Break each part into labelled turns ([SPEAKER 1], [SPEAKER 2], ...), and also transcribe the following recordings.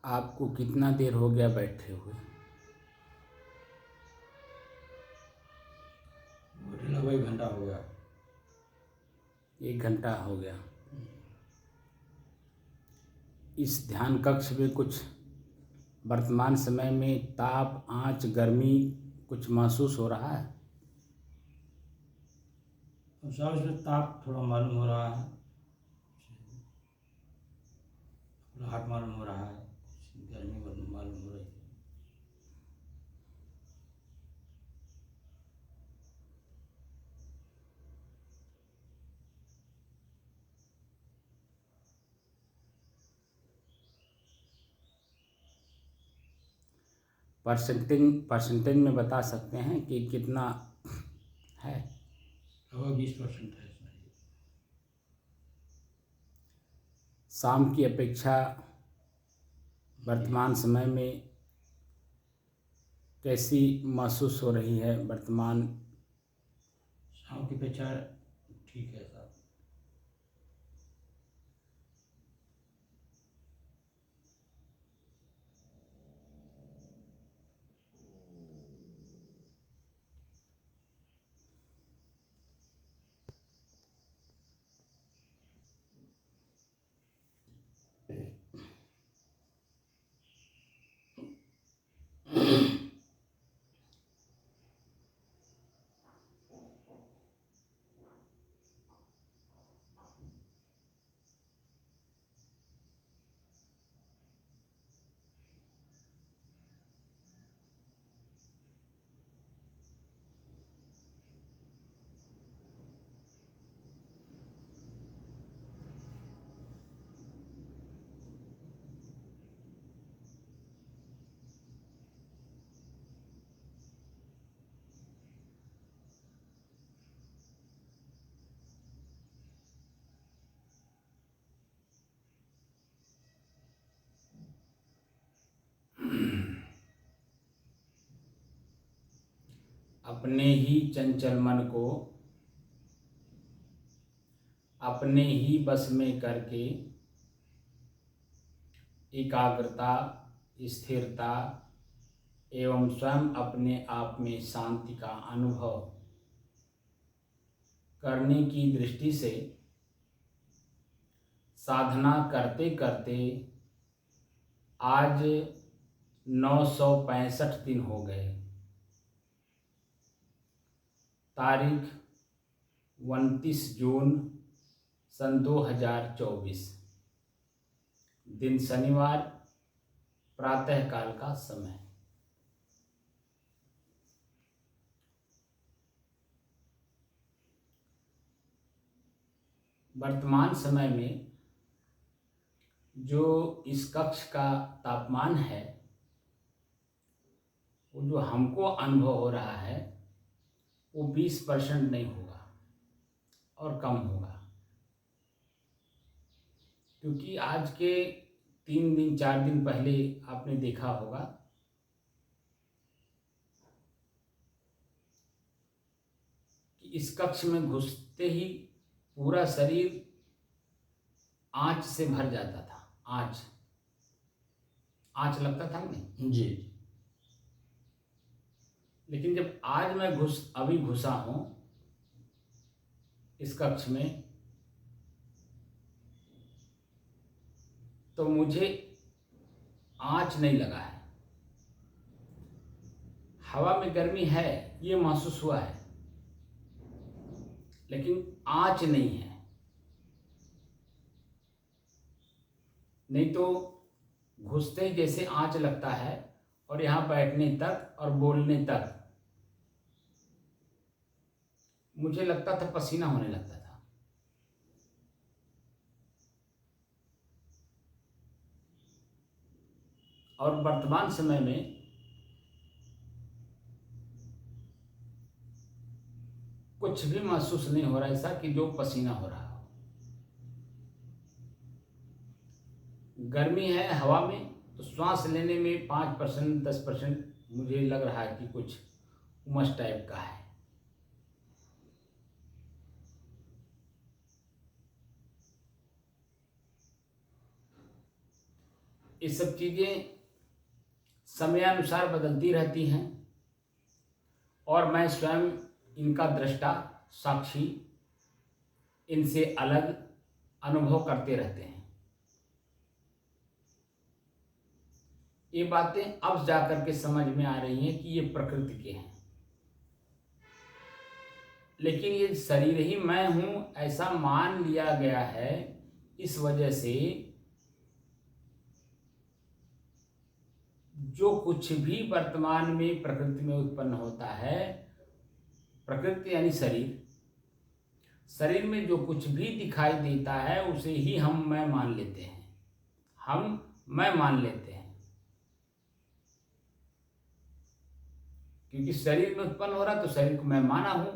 [SPEAKER 1] आपको कितना देर हो गया बैठे हुए?
[SPEAKER 2] लगभग 1 घंटा हो गया।
[SPEAKER 1] 1 घंटा हो गया। इस ध्यान कक्ष में कुछ वर्तमान समय में ताप, आंच, गर्मी कुछ महसूस हो रहा है?
[SPEAKER 2] और साहब इसमें ताप थोड़ा मालूम हो रहा है, राहत मालूम हो रहा है, गर्मी मालूम हो रही है।
[SPEAKER 1] परसेंटेज में बता सकते हैं कि कितना है?
[SPEAKER 2] लगभग 20% है इसमें।
[SPEAKER 1] शाम की अपेक्षा वर्तमान समय में कैसी महसूस हो रही है? वर्तमान
[SPEAKER 2] शाम की अपेक्षा ठीक है साहब।
[SPEAKER 1] अपने ही चंचल मन को अपने ही बस में करके एकाग्रता, स्थिरता एवं स्वयं अपने आप में शांति का अनुभव करने की दृष्टि से साधना करते करते आज 965 दिन हो गए। तारीख 29 जून सन 2024, दिन शनिवार, प्रातःकाल का समय। वर्तमान समय में जो इस कक्ष का तापमान है, वो जो हमको अनुभव हो रहा है वो 20% नहीं होगा और कम होगा, क्योंकि आज के 3 दिन 4 दिन पहले आपने देखा होगा कि इस कक्ष में घुसते ही पूरा शरीर आँच से भर जाता था। आँच लगता था नहीं
[SPEAKER 2] जी।
[SPEAKER 1] लेकिन जब आज मैं अभी घुसा हूँ इस कक्ष में, तो मुझे आँच नहीं लगा है। हवा में गर्मी है ये महसूस हुआ है, लेकिन आँच नहीं है। नहीं तो घुसते ही जैसे आँच लगता है और यहाँ बैठने तक और बोलने तक मुझे लगता था पसीना होने लगता था। और वर्तमान समय में कुछ भी महसूस नहीं हो रहा ऐसा कि जो पसीना हो रहा हो। गर्मी है हवा में, तो श्वास लेने में 5% 10% मुझे लग रहा है कि कुछ उमस टाइप का है। ये सब चीज़ें समयानुसार बदलती रहती हैं और मैं स्वयं इनका दृष्टा साक्षी, इनसे अलग अनुभव करते रहते हैं। ये बातें अब जाकर के समझ में आ रही हैं कि ये प्रकृति के हैं, लेकिन ये शरीर ही मैं हूं ऐसा मान लिया गया है। इस वजह से जो कुछ भी वर्तमान में प्रकृति में उत्पन्न होता है, प्रकृति यानी शरीर, शरीर में जो कुछ भी दिखाई देता है उसे ही हम मैं मान लेते हैं, हम मैं मान लेते हैं। क्योंकि शरीर में उत्पन्न हो रहा तो शरीर को मैं माना हूं,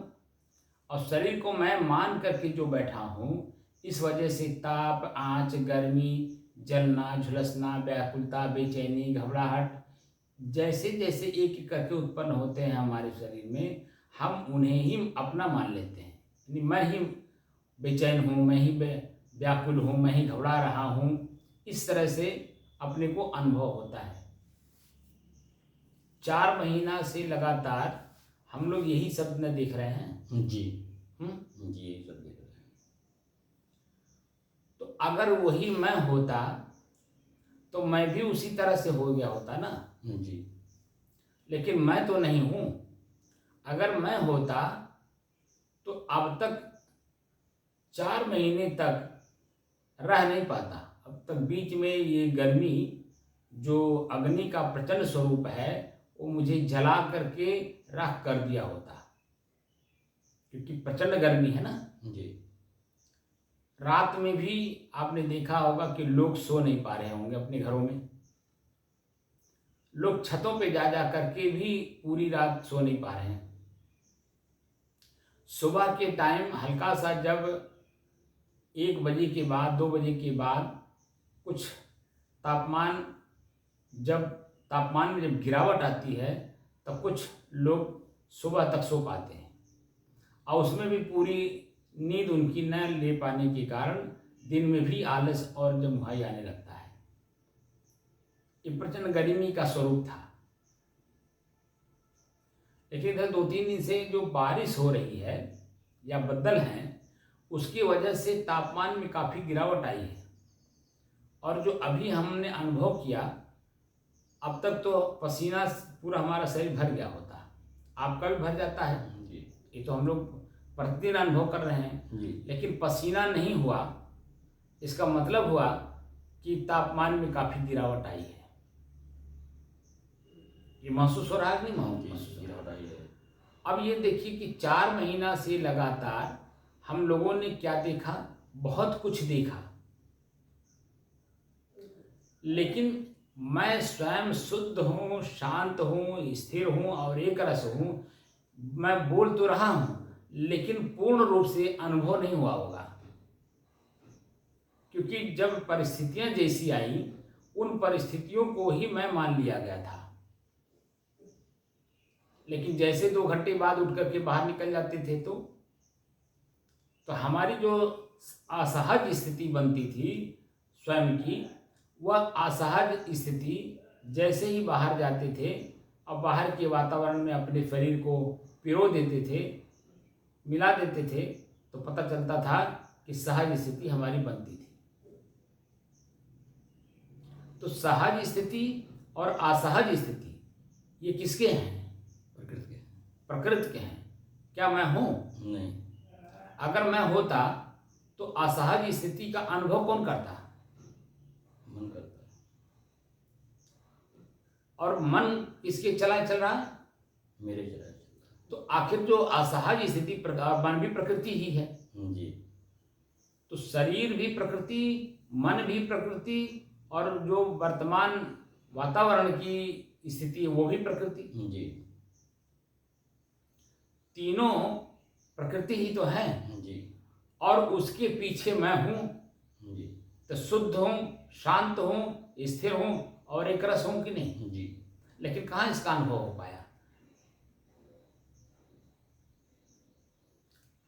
[SPEAKER 1] और शरीर को मैं मान करके जो बैठा हूं, इस वजह से ताप, आंच, गर्मी, जलना, झुलसना, व्याकुलता, बेचैनी, घबराहट जैसे जैसे एक एक करके उत्पन्न होते हैं हमारे शरीर में, हम उन्हें ही अपना मान लेते हैं। यानी मैं ही बेचैन हूँ, मैं ही व्याकुल हूँ, मैं ही घबरा रहा हूँ, इस तरह से अपने को अनुभव होता है। 4 महीना से लगातार हम लोग यही सब न देख रहे हैं।
[SPEAKER 2] जी यही सब देख रहे हैं।
[SPEAKER 1] तो अगर वही मैं होता तो मैं भी उसी तरह से हो गया होता ना।
[SPEAKER 2] जी
[SPEAKER 1] लेकिन मैं तो नहीं हूं। अगर मैं होता तो अब तक 4 महीने तक रह नहीं पाता। अब तक बीच में ये गर्मी जो अग्नि का प्रचंड स्वरूप है वो मुझे जला करके राख कर दिया होता, क्योंकि प्रचंड गर्मी है ना।
[SPEAKER 2] जी
[SPEAKER 1] रात में भी आपने देखा होगा कि लोग सो नहीं पा रहे होंगे अपने घरों में। लोग छतों पे जा जा करके भी पूरी रात सो नहीं पा रहे हैं। सुबह के टाइम हल्का सा जब 1 बजे के बाद 2 बजे के बाद कुछ तापमान में जब गिरावट आती है तब कुछ लोग सुबह तक सो पाते हैं, और उसमें भी पूरी नींद उनकी न ले पाने के कारण दिन में भी आलस और जमुहाई आने लगता है। ये प्रचंड गर्मी का स्वरूप था। लेकिन इधर 2-3 दिन से जो बारिश हो रही है या बदल हैं, उसकी वजह से तापमान में काफ़ी गिरावट आई है। और जो अभी हमने अनुभव किया, अब तक तो पसीना पूरा हमारा शरीर भर गया होता, आपका भी भर जाता है।
[SPEAKER 2] जी
[SPEAKER 1] ये तो हम लोग प्रतिदिन अनुभव कर रहे हैं।
[SPEAKER 2] जी
[SPEAKER 1] लेकिन पसीना नहीं हुआ, इसका मतलब हुआ कि तापमान में काफ़ी गिरावट आई है। ये महसूस हो रहा है कि नहीं महसूस हो रहा है? अब ये देखिए कि 4 महीना से लगातार हम लोगों ने क्या देखा, बहुत कुछ देखा, लेकिन मैं स्वयं शुद्ध हूँ, शांत हूँ, स्थिर हूँ और एक रस हूँ। मैं बोल तो रहा हूँ लेकिन पूर्ण रूप से अनुभव नहीं हुआ होगा, क्योंकि जब परिस्थितियां जैसी आई उन परिस्थितियों को ही मैं मान लिया गया था। लेकिन जैसे 2 घंटे बाद उठ करके बाहर निकल जाते थे तो हमारी जो असहज स्थिति बनती थी स्वयं की, वह असहज स्थिति जैसे ही बाहर जाते थे और बाहर के वातावरण में अपने शरीर को पिरो देते थे, मिला देते थे, तो पता चलता था कि सहज स्थिति हमारी बनती थी। तो सहज स्थिति और असहज स्थिति ये किसके हैं? प्रकृति के हैं। क्या मैं हूं?
[SPEAKER 2] नहीं।
[SPEAKER 1] अगर मैं होता तो असहज स्थिति का अनुभव कौन करता?
[SPEAKER 2] मन करता है।
[SPEAKER 1] और मन किसके चल रहा है?
[SPEAKER 2] मेरे चला है।
[SPEAKER 1] तो आखिर जो असहज स्थिति मन भी प्रकृति ही है।
[SPEAKER 2] जी
[SPEAKER 1] तो शरीर भी प्रकृति, मन भी प्रकृति, और जो वर्तमान वातावरण की स्थिति है वो भी प्रकृति।
[SPEAKER 2] जी
[SPEAKER 1] तीनों प्रकृति ही तो है।
[SPEAKER 2] जी
[SPEAKER 1] और उसके पीछे मैं हूं।
[SPEAKER 2] जी
[SPEAKER 1] तो शुद्ध हूं, शांत हूं, स्थिर हूं और एक रस हूं कि नहीं?
[SPEAKER 2] जी
[SPEAKER 1] लेकिन कहाँ इसका अनुभव हो पाया?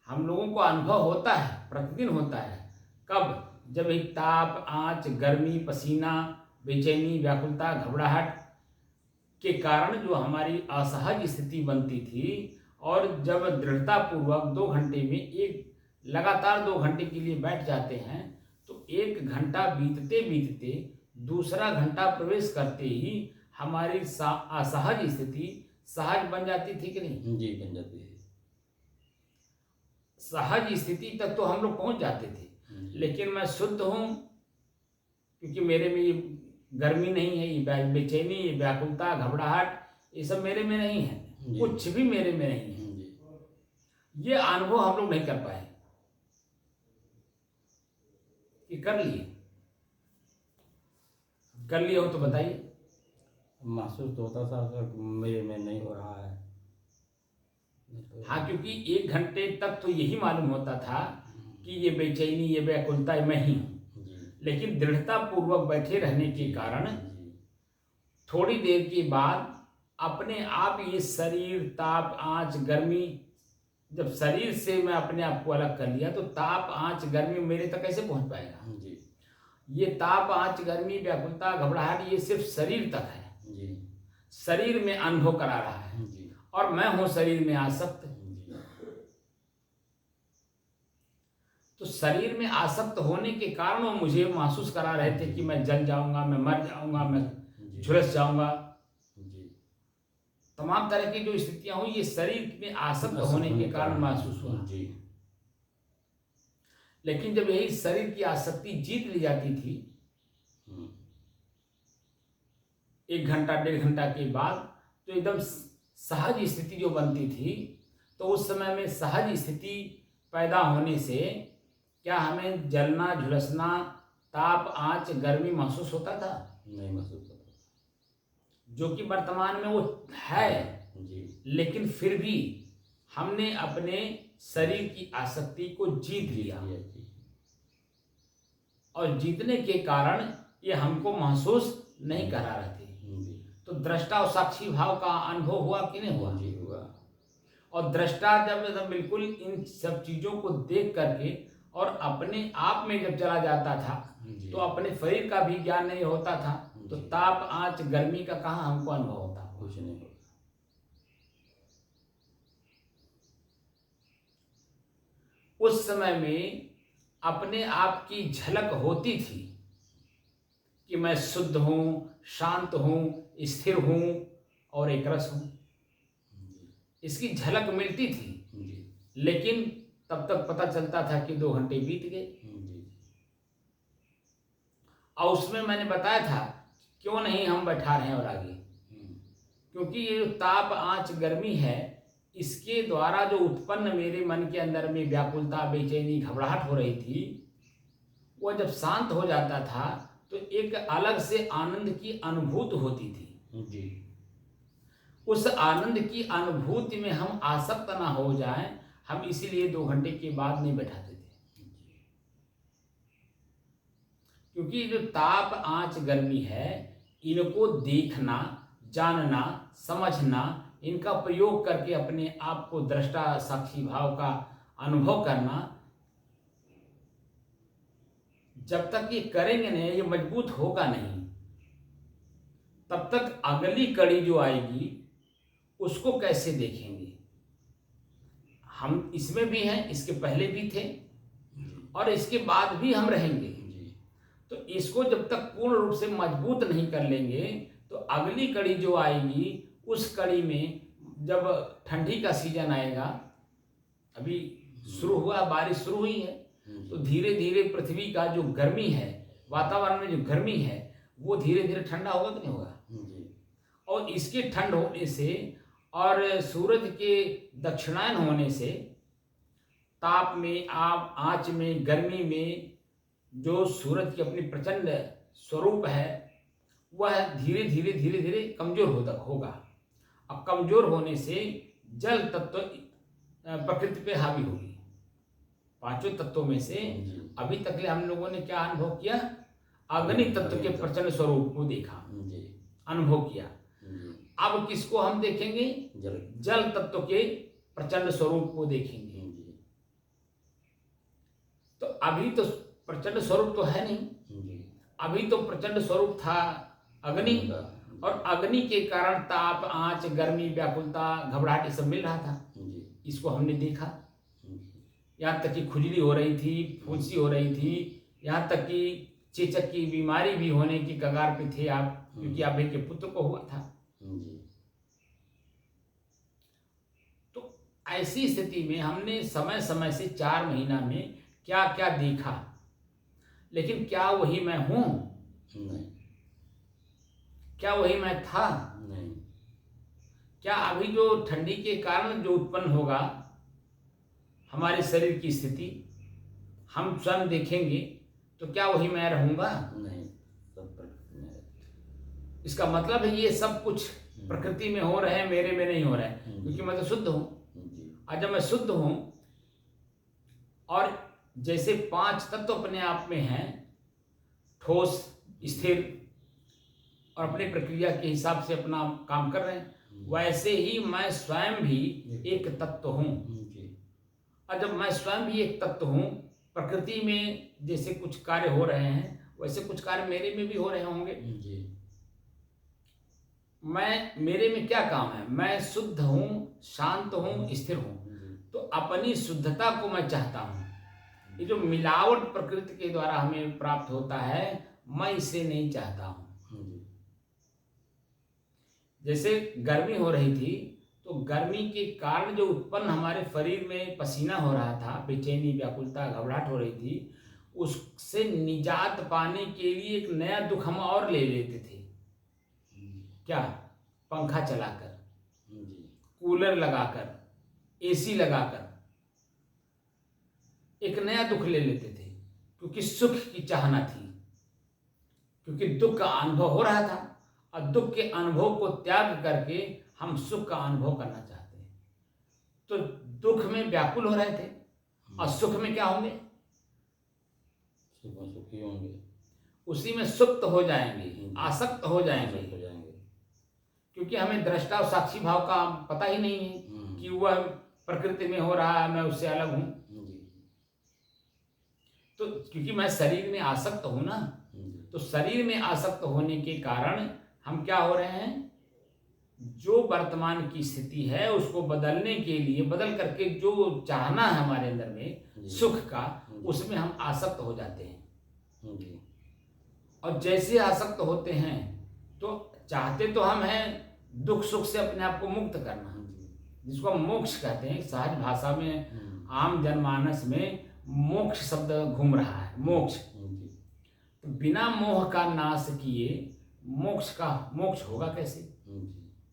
[SPEAKER 1] हम लोगों को अनुभव होता है, प्रतिदिन होता है। कब? जब एक ताप, आंच, गर्मी, पसीना, बेचैनी, व्याकुलता, घबराहट के कारण जो हमारी असहज स्थिति बनती थी, और जब दृढ़तापूर्वक 2 घंटे में एक लगातार 2 घंटे के लिए बैठ जाते हैं, तो 1 घंटा बीतते बीतते दूसरा घंटा प्रवेश करते ही हमारी असहज स्थिति सहज बन जाती थी कि नहीं?
[SPEAKER 2] जी, बन जाती है।
[SPEAKER 1] सहज स्थिति तक तो हम लोग पहुंच जाते थे, लेकिन मैं शुद्ध हूं क्योंकि मेरे में ये गर्मी नहीं है, ये बेचैनी, ये व्याकुलता, घबराहट, ये सब मेरे में नहीं है, कुछ भी मेरे में नहीं है। ये अनुभव हम लोग नहीं कर पाए कि कर लिए हो तो बताइए।
[SPEAKER 2] महसूस तो होता था कि मेरे में नहीं हो रहा है।
[SPEAKER 1] हाँ, क्योंकि 1 घंटे तक तो यही मालूम होता था कि ये बेचैनी, ये व्याकुलता मैं ही हूँ, लेकिन दृढ़ता पूर्वक बैठे रहने के कारण थोड़ी देर के बाद अपने आप ये शरीर, ताप, आंच, गर्मी, जब शरीर से मैं अपने आप को अलग कर लिया तो ताप, आंच, गर्मी मेरे तक कैसे पहुंच पाएगा? ये ताप, आंच, गर्मी, व्याकुलता, घबराहट ये सिर्फ शरीर तक है, शरीर में अनुभव करा रहा है, और मैं हूं शरीर में आसक्त। तो शरीर में आसक्त होने के कारण वो मुझे महसूस करा रहे थे कि मैं जल जाऊंगा, मैं मर जाऊंगा, मैं झुलस जाऊंगा। तमाम तरह की जो स्थितियां हुई ये शरीर में आसक्त होने के कारण महसूस हुआ। लेकिन जब यही शरीर की आसक्ति जीत ली जाती थी 1 घंटा 1.5 घंटा के बाद, तो एकदम सहज स्थिति जो बनती थी, तो उस समय में सहज स्थिति पैदा होने से क्या हमें जलना, झुलसना, ताप, आंच, गर्मी महसूस होता था?
[SPEAKER 2] नहीं महसूस होता,
[SPEAKER 1] जो कि वर्तमान में वो है, लेकिन फिर भी हमने अपने शरीर की आसक्ति को जीत लिया, और जीतने के कारण ये हमको महसूस नहीं करा रहे थे। तो दृष्टा और साक्षी भाव का अनुभव हुआ कि नहीं हुआ?
[SPEAKER 2] हुआ।
[SPEAKER 1] और दृष्टा जब बिल्कुल इन सब चीजों को देख करके और अपने आप में जब चला जाता था, तो अपने शरीर का भी ज्ञान नहीं होता था, तो ताप, आंच, गर्मी का कहाँ हमको अनुभव होता?
[SPEAKER 2] कुछ नहीं होता।
[SPEAKER 1] उस समय में अपने आप की झलक होती थी कि मैं शुद्ध हूं, शांत हूं, स्थिर हूं और एकरस हूं, इसकी झलक मिलती थी। लेकिन तब तक पता चलता था कि 2 घंटे बीत गए। और उसमें मैंने बताया था क्यों नहीं हम बैठा रहे हैं और आगे, क्योंकि ये जो ताप, आंच, गर्मी है, इसके द्वारा जो उत्पन्न मेरे मन के अंदर में व्याकुलता, बेचैनी, घबराहट हो रही थी, वो जब शांत हो जाता था तो एक अलग से आनंद की अनुभूति होती थी। उस आनंद की अनुभूति में हम आसक्त ना हो जाएं, हम इसीलिए 2 घंटे के बाद नहीं बैठाते थे। क्योंकि जो ताप, आंच, गर्मी है, इनको देखना, जानना, समझना, इनका प्रयोग करके अपने आप को दृष्टा, साक्षी भाव का अनुभव करना, जब तक ये करेंगे नहीं, ये मजबूत होगा नहीं, तब तक अगली कड़ी जो आएगी उसको कैसे देखेंगे? हम इसमें भी हैं, इसके पहले भी थे और इसके बाद भी हम रहेंगे। तो इसको जब तक पूर्ण रूप से मजबूत नहीं कर लेंगे, तो अगली कड़ी जो आएगी, उस कड़ी में जब ठंडी का सीजन आएगा, अभी शुरू हुआ, बारिश शुरू हुई है, तो धीरे धीरे पृथ्वी का जो गर्मी है, वातावरण में जो गर्मी है, वो धीरे धीरे ठंडा होगा कि नहीं होगा? और इसके ठंड होने से और सूरज के दक्षिणायन होने से ताप में, आंच में, गर्मी में जो सूरज की अपनी प्रचंड स्वरूप है, वह धीरे धीरे कमजोर होगा। अब कमजोर होने से जल तत्व प्रकृति पे हावी होगी। 5 तत्वों में से अभी तक हम लोगों ने क्या अनुभव किया? अग्नि तत्व के प्रचंड स्वरूप को देखा, अनुभव किया। अब किसको हम देखेंगे? जल तत्व के प्रचंड स्वरूप को देखेंगे। तो अभी तो प्रचंड स्वरूप तो है नहीं, अभी तो प्रचंड स्वरूप था अग्नि, और अग्नि के कारण ताप, आंच, गर्मी, व्याकुलता, घबराहट ये सब मिल रहा था।
[SPEAKER 2] जी।
[SPEAKER 1] इसको हमने देखा।
[SPEAKER 2] जी।
[SPEAKER 1] यहाँ तक कि खुजली हो रही थी, फुंसी हो रही थी, यहाँ तक कि चेचक की बीमारी भी होने की कगार पे थे आप, क्योंकि अभय के पुत्र को हुआ था।
[SPEAKER 2] जी।
[SPEAKER 1] तो ऐसी स्थिति में हमने समय समय से 4 महीना में क्या क्या देखा, लेकिन क्या वही मैं हूं?
[SPEAKER 2] नहीं।
[SPEAKER 1] क्या वही मैं था?
[SPEAKER 2] नहीं।
[SPEAKER 1] क्या अभी जो ठंडी के कारण जो उत्पन्न होगा हमारे शरीर की स्थिति, हम स्वयं देखेंगे तो क्या वही मैं रहूंगा?
[SPEAKER 2] नहीं, सब प्रकृति में रहते।
[SPEAKER 1] इसका मतलब है ये सब कुछ प्रकृति में हो रहे हैं, मेरे में नहीं हो रहे हैं, क्योंकि मैं तो शुद्ध हूं।
[SPEAKER 2] जी।
[SPEAKER 1] और जब मैं शुद्ध हूं और जैसे 5 तत्व अपने आप में हैं, ठोस, स्थिर और अपनी प्रक्रिया के हिसाब से अपना काम कर रहे हैं, वैसे ही मैं स्वयं भी एक तत्व हूं।
[SPEAKER 2] जी।
[SPEAKER 1] और जब मैं स्वयं भी एक तत्व हूं, प्रकृति में जैसे कुछ कार्य हो रहे हैं वैसे कुछ कार्य मेरे में भी हो रहे होंगे।
[SPEAKER 2] जी।
[SPEAKER 1] मेरे में क्या काम है? मैं शुद्ध हूं, शांत हूं, स्थिर हूं, तो अपनी शुद्धता को मैं चाहता हूं। ये जो मिलावट प्रकृति के द्वारा हमें प्राप्त होता है, मैं इसे नहीं चाहता हूं। जैसे गर्मी हो रही थी, तो गर्मी के कारण जो उत्पन्न हमारे शरीर में पसीना हो रहा था, बेचैनी, व्याकुलता, घबराहट हो रही थी, उससे निजात पाने के लिए एक नया दुख हम और ले लेते थे। क्या? पंखा चलाकर, कूलर लगाकर, एसी लगाकर एक नया दुख ले लेते थे, क्योंकि सुख की चाहना थी, क्योंकि दुख का अनुभव हो रहा था, और दुख के अनुभव को त्याग करके हम सुख का अनुभव करना चाहते हैं। तो दुख में व्याकुल हो रहे थे और सुख में क्या होंगे?
[SPEAKER 2] सुखी होंगे,
[SPEAKER 1] उसी में सुप्त हो जाएंगे, आसक्त हो जाएंगे, क्योंकि हमें दृष्टा और साक्षी भाव का पता ही नहीं है कि वह प्रकृति में हो रहा है, मैं उससे अलग हूं। तो क्योंकि मैं शरीर में आसक्त हूं ना, तो शरीर में आसक्त होने के कारण हम क्या हो रहे हैं? जो वर्तमान की स्थिति है उसको बदलने के लिए, बदल करके जो चाहना है हमारे अंदर में सुख का, उसमें हम आसक्त हो जाते हैं। और जैसे आसक्त होते हैं तो चाहते तो हम हैं दुख सुख से अपने आप को मुक्त करना, जिसको हम मोक्ष कहते हैं। सहज भाषा में, आम जनमानस में मोक्ष शब्द घूम रहा है, मोक्ष। तो बिना मोह का नाश किए मोक्ष होगा कैसे?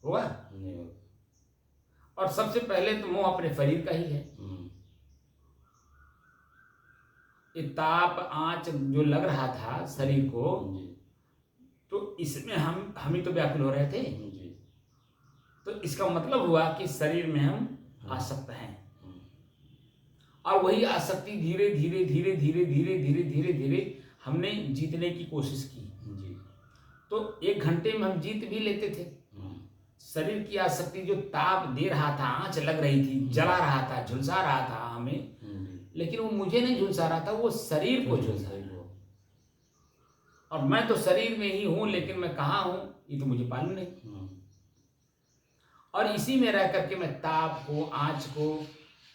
[SPEAKER 1] होगा? और सबसे पहले तो मोह अपने शरीर का ही है। ये ताप, आंच जो लग रहा था शरीर को, तो इसमें हम ही तो व्याकुल हो रहे थे। तो इसका मतलब हुआ कि शरीर में हम आसक्त हैं, और वही आसक्ति धीरे धीरे धीरे धीरे धीरे धीरे धीरे धीरे हमने जीतने की कोशिश की। तो 1 घंटे में हम जीत भी लेते थे। शरीर की आसक्ति जो ताप दे रहा था, आंच लग रही थी, जला रहा था, झुलसा रहा था हमें, लेकिन वो मुझे नहीं झुलसा रहा था, वो शरीर को झुलसा रहा था। और मैं तो शरीर में ही हूं, लेकिन मैं कहाँ हूं ये तो मुझे मालूम नहीं। और इसी में रह करके मैं ताप को, आंच को,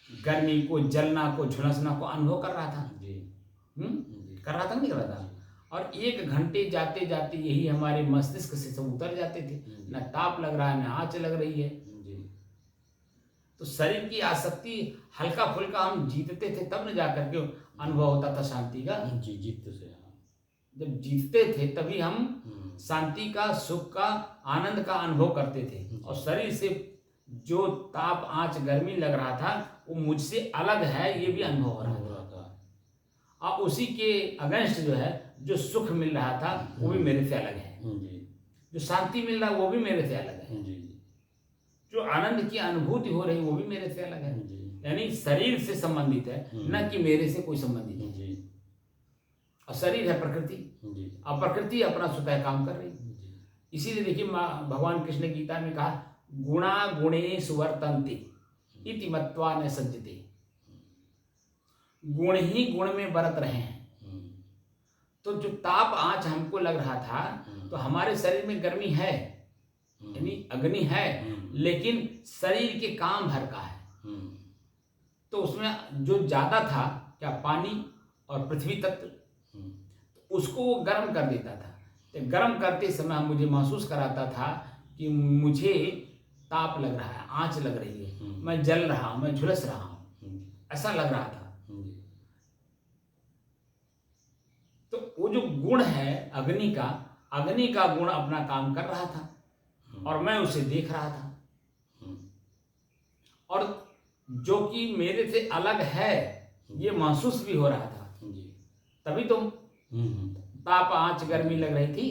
[SPEAKER 1] गर्मी को, जलना को, झुलसना को अनुभव कर रहा था। कर रहा था, नहीं कर रहा था। और 1 घंटे जाते जाते यही हमारे मस्तिष्क से सब उतर जाते थे, ना ताप लग रहा है, ना आंच लग रही है। तो शरीर की आसक्ति हल्का फुल्का हम जीतते थे, तब न जाकर के अनुभव होता था शांति का।
[SPEAKER 2] जीतते से,
[SPEAKER 1] जब जीतते थे तभी हम शांति का, सुख का, आनंद का अनुभव करते थे। और शरीर से जो ताप, आंच, गर्मी लग रहा था वो मुझसे अलग है, ये भी अनुभव हो रहा था। और उसी के अगेंस्ट जो है, जो सुख मिल रहा था वो भी मेरे से अलग है, जो शांति मिल रहा है वो भी मेरे से अलग है, जो आनंद की अनुभूति हो रही वो भी मेरे से अलग है। यानी शरीर से संबंधित है, न कि मेरे से कोई संबंधित है। और शरीर है प्रकृति, और प्रकृति अपना स्वतः काम कर रही है। इसीलिए देखिए भगवान कृष्ण ने गीता में कहा, गुणा गुणेषु वर्तन्ते इति मत्वा न सज्जते। गुण ही गुण में बरत रहे हैं तो जो ताप आँच हमको लग रहा था, तो हमारे शरीर में गर्मी है, यानी अग्नि है, लेकिन शरीर के काम भर का है। तो उसमें जो ज़्यादा था क्या, पानी और पृथ्वी तत्व, उसको वो गर्म कर देता था। तो गर्म करते समय मुझे महसूस कराता था कि मुझे ताप लग रहा है, आँच लग रही है, मैं जल रहा हूँ, मैं झुलस रहा हूँ, ऐसा लग रहा था। तो वो जो गुण है अग्नि का गुण अपना काम कर रहा था और मैं उसे देख रहा था, और जो कि मेरे से अलग है ये महसूस भी हो रहा था। तभी तो ताप आँच गर्मी लग रही थी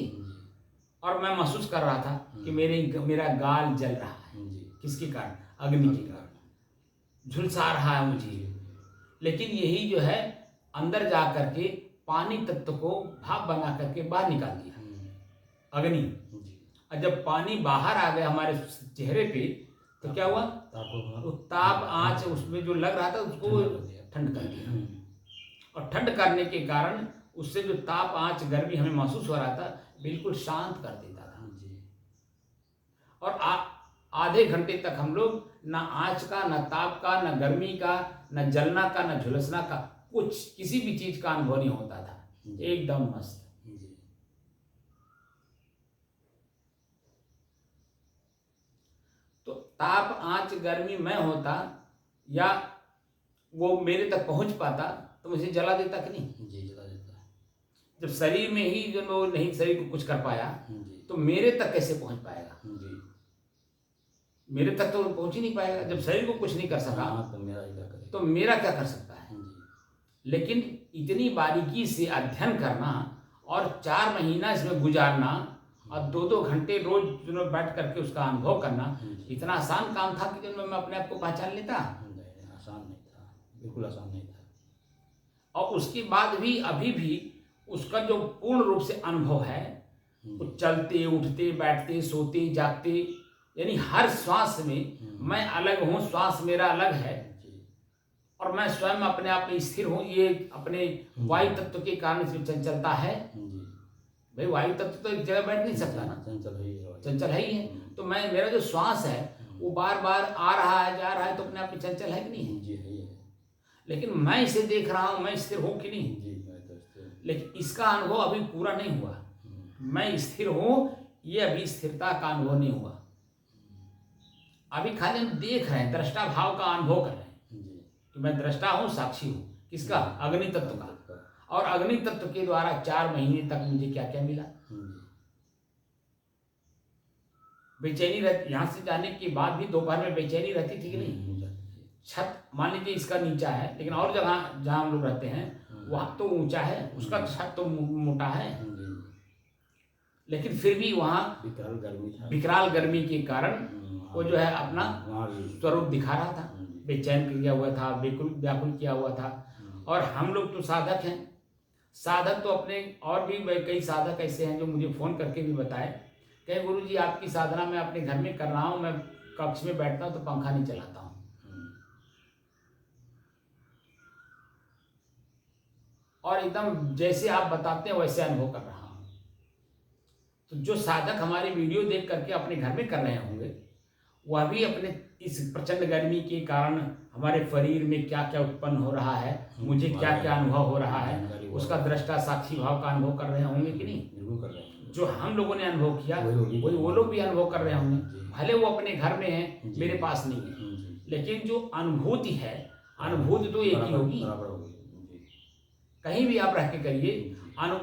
[SPEAKER 1] और मैं महसूस कर रहा था कि मेरा गाल जल रहा है। किसके कारण? अग्नि के कारण झुलसा रहा है मुझे। लेकिन यही जो है अंदर जा करके पानी तत्व को भाप बना करके बाहर निकाल दिया अग्नि। और जब पानी बाहर आ गया हमारे चेहरे पे तो क्या हुआ, तो ताप आँच उसमें जो लग रहा था उसको ठंड कर दिया, और ठंड करने के कारण उससे जो ताप आँच गर्मी हमें महसूस हो रहा था बिल्कुल शांत कर देता था। और आधे घंटे तक हम लोग ना आँच का, ना ताप का, ना गर्मी का, ना जलना का, ना झुलसना का, कुछ किसी भी चीज का अनुभव नहीं होता था, एकदम मस्त। तो ताप आँच गर्मी में होता या वो मेरे तक पहुंच पाता तो मुझे जला देता कि नहीं?
[SPEAKER 2] जी जला देता।
[SPEAKER 1] जब शरीर में ही जो वो नहीं शरीर को कुछ कर पाया तो मेरे तक कैसे पहुंच पाएगा? मेरे तक तो पहुंच ही नहीं पाएगा। जब शरीर को कुछ नहीं कर सका तो मेरा क्या कर सकता है? लेकिन इतनी बारीकी से अध्ययन करना और 4 महीना इसमें गुजारना और 2-2 घंटे रोज बैठ करके उसका अनुभव करना इतना आसान काम था कि जो मैं अपने आप को पहचान लेता?
[SPEAKER 2] आसान नहीं था, बिल्कुल आसान नहीं था।
[SPEAKER 1] और उसके बाद भी अभी भी उसका जो पूर्ण रूप से अनुभव है, वो चलते उठते बैठते सोते जागते, यानी हर श्वास में मैं अलग हूँ, श्वास मेरा अलग है और मैं स्वयं अपने आप में स्थिर हूँ। ये अपने वायु तत्व के कारण इसमें चंचलता है। भाई वायु तत्व तो एक जगह बैठ नहीं सकता ना, चंचल है ही है। तो मेरा जो श्वास है वो बार बार आ रहा है जा रहा है, तो अपने आप में चंचल है कि नहीं है?
[SPEAKER 2] जी है।
[SPEAKER 1] लेकिन मैं इसे देख रहा हूँ, मैं स्थिर हूँ कि नहीं? लेकिन इसका अनुभव अभी पूरा नहीं हुआ। मैं स्थिर हूँ, ये अभी स्थिरता का अनुभव नहीं हुआ। अभी खाली हम देख रहे हैं, दृष्टा भाव का अनुभव कर रहे हैं कि मैं दृष्टा हूँ, साक्षी हूँ। किसका? अग्नि तत्व का। और अग्नि तत्व के द्वारा 4 महीने तक मुझे क्या क्या मिला? बेचैनी रहती, यहाँ से जाने के बाद भी दोपहर में बेचैनी रहती थी कि नहीं? छत मान लीजिए इसका नीचा है, लेकिन और जगह जहाँ हम लोग रहते हैं वहाँ तो ऊंचा है, उसका छत तो मोटा है, लेकिन फिर भी वहाँ विकराल गर्मी के कारण वो जो है अपना स्वरूप दिखा रहा था, बेचैन किया हुआ था, व्याकुल किया हुआ था। और हम लोग तो साधक हैं, साधक तो अपने और भी कई साधक ऐसे हैं जो मुझे फ़ोन करके भी बताए कि गुरुजी आपकी साधना मैं अपने घर में कर रहा हूँ, मैं कक्ष में बैठता हूँ तो पंखा नहीं चलाता हूँ, और एकदम जैसे आप बताते हैं वैसे अनुभव कर रहा हूँ। तो जो साधक हमारी वीडियो देख करके अपने घर में कर रहे होंगे वह भी अपने इस प्रचंड गर्मी के कारण हमारे शरीर में क्या क्या उत्पन्न हो रहा है, मुझे क्या क्या अनुभव हो रहा है, उसका दृष्टा साक्षी भाव का अनुभव कर रहे होंगे कि नहीं?
[SPEAKER 2] बिल्कुल कर रहे हैं।
[SPEAKER 1] जो हम लोगों ने अनुभव किया वही वो लोग भी अनुभव कर रहे होंगे। भले वो अपने घर में हैं, मेरे पास नहीं है, लेकिन जो अनुभूति है, अनुभूति तो एक ही होगी। कहीं भी आप रह के करिए,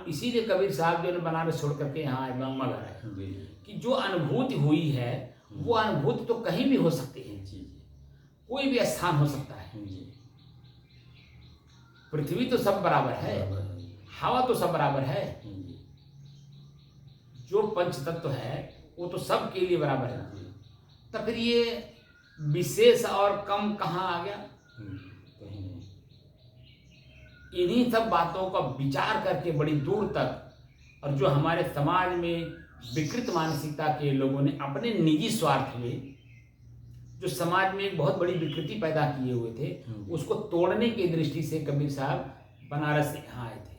[SPEAKER 1] इसीलिए कबीर साहब जो ने बनारस छोड़ करके यहाँ मगर है कि जो अनुभूति हुई है वो अनुभूति तो कहीं भी हो सकती है, कोई भी स्थान हो सकता है। पृथ्वी तो सब बराबर है, हवा तो सब बराबर है, जो पंच तत्व है वो तो सब के लिए बराबर है। तो फिर ये विशेष और कम कहाँ आ गया? इन्हीं सब बातों का विचार करके बड़ी दूर तक, और जो हमारे समाज में विकृत मानसिकता के लोगों ने अपने निजी स्वार्थ में जो समाज में एक बहुत बड़ी विकृति पैदा किए हुए थे, उसको तोड़ने की दृष्टि से कबीर साहब बनारस से यहाँ आए थे।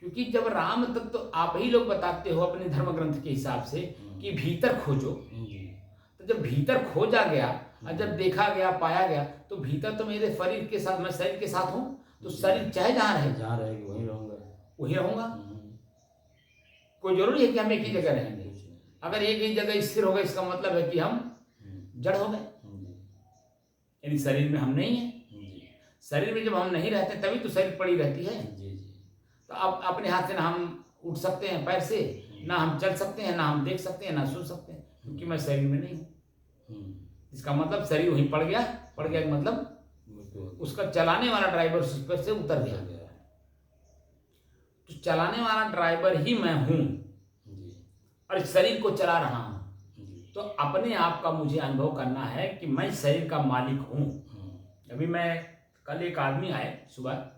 [SPEAKER 1] क्योंकि जब राम तत्व तो आप ही लोग बताते हो अपने धर्म ग्रंथ के हिसाब से कि भीतर खोजो, तो जब भीतर खोजा गया और जब देखा गया पाया गया तो भीतर तो मेरे शरीर के साथ, मैं शरीर के साथ हूँ, तो शरीर चाहे जहाँ रहेगी
[SPEAKER 2] वहीं रहूंगा।
[SPEAKER 1] वही रहूंगा। कोई जरूरी है कि हम एक ही जगह रहेंगे। अगर एक ही जगह स्थिर हो गए इसका मतलब है कि हम जड़ हो गए, यानी शरीर में हम नहीं है। शरीर में जब हम नहीं रहते तभी तो शरीर पड़ी रहती है। तो अब अपने हाथ से ना हम उठ सकते हैं पैर से, ना हम चल सकते हैं, ना हम देख सकते हैं, ना सुन सकते हैं, क्योंकि मैं शरीर में नहीं हूँ। इसका मतलब शरीर वहीं पड़ गया का मतलब उसका चलाने वाला ड्राइवर उस पर से उतर गया। तो चलाने वाला ड्राइवर ही मैं हूँ और इस शरीर को चला रहा हूँ। तो अपने आप का मुझे अनुभव करना है कि मैं शरीर का मालिक हूँ। अभी मैं कल एक आदमी आए, सुबह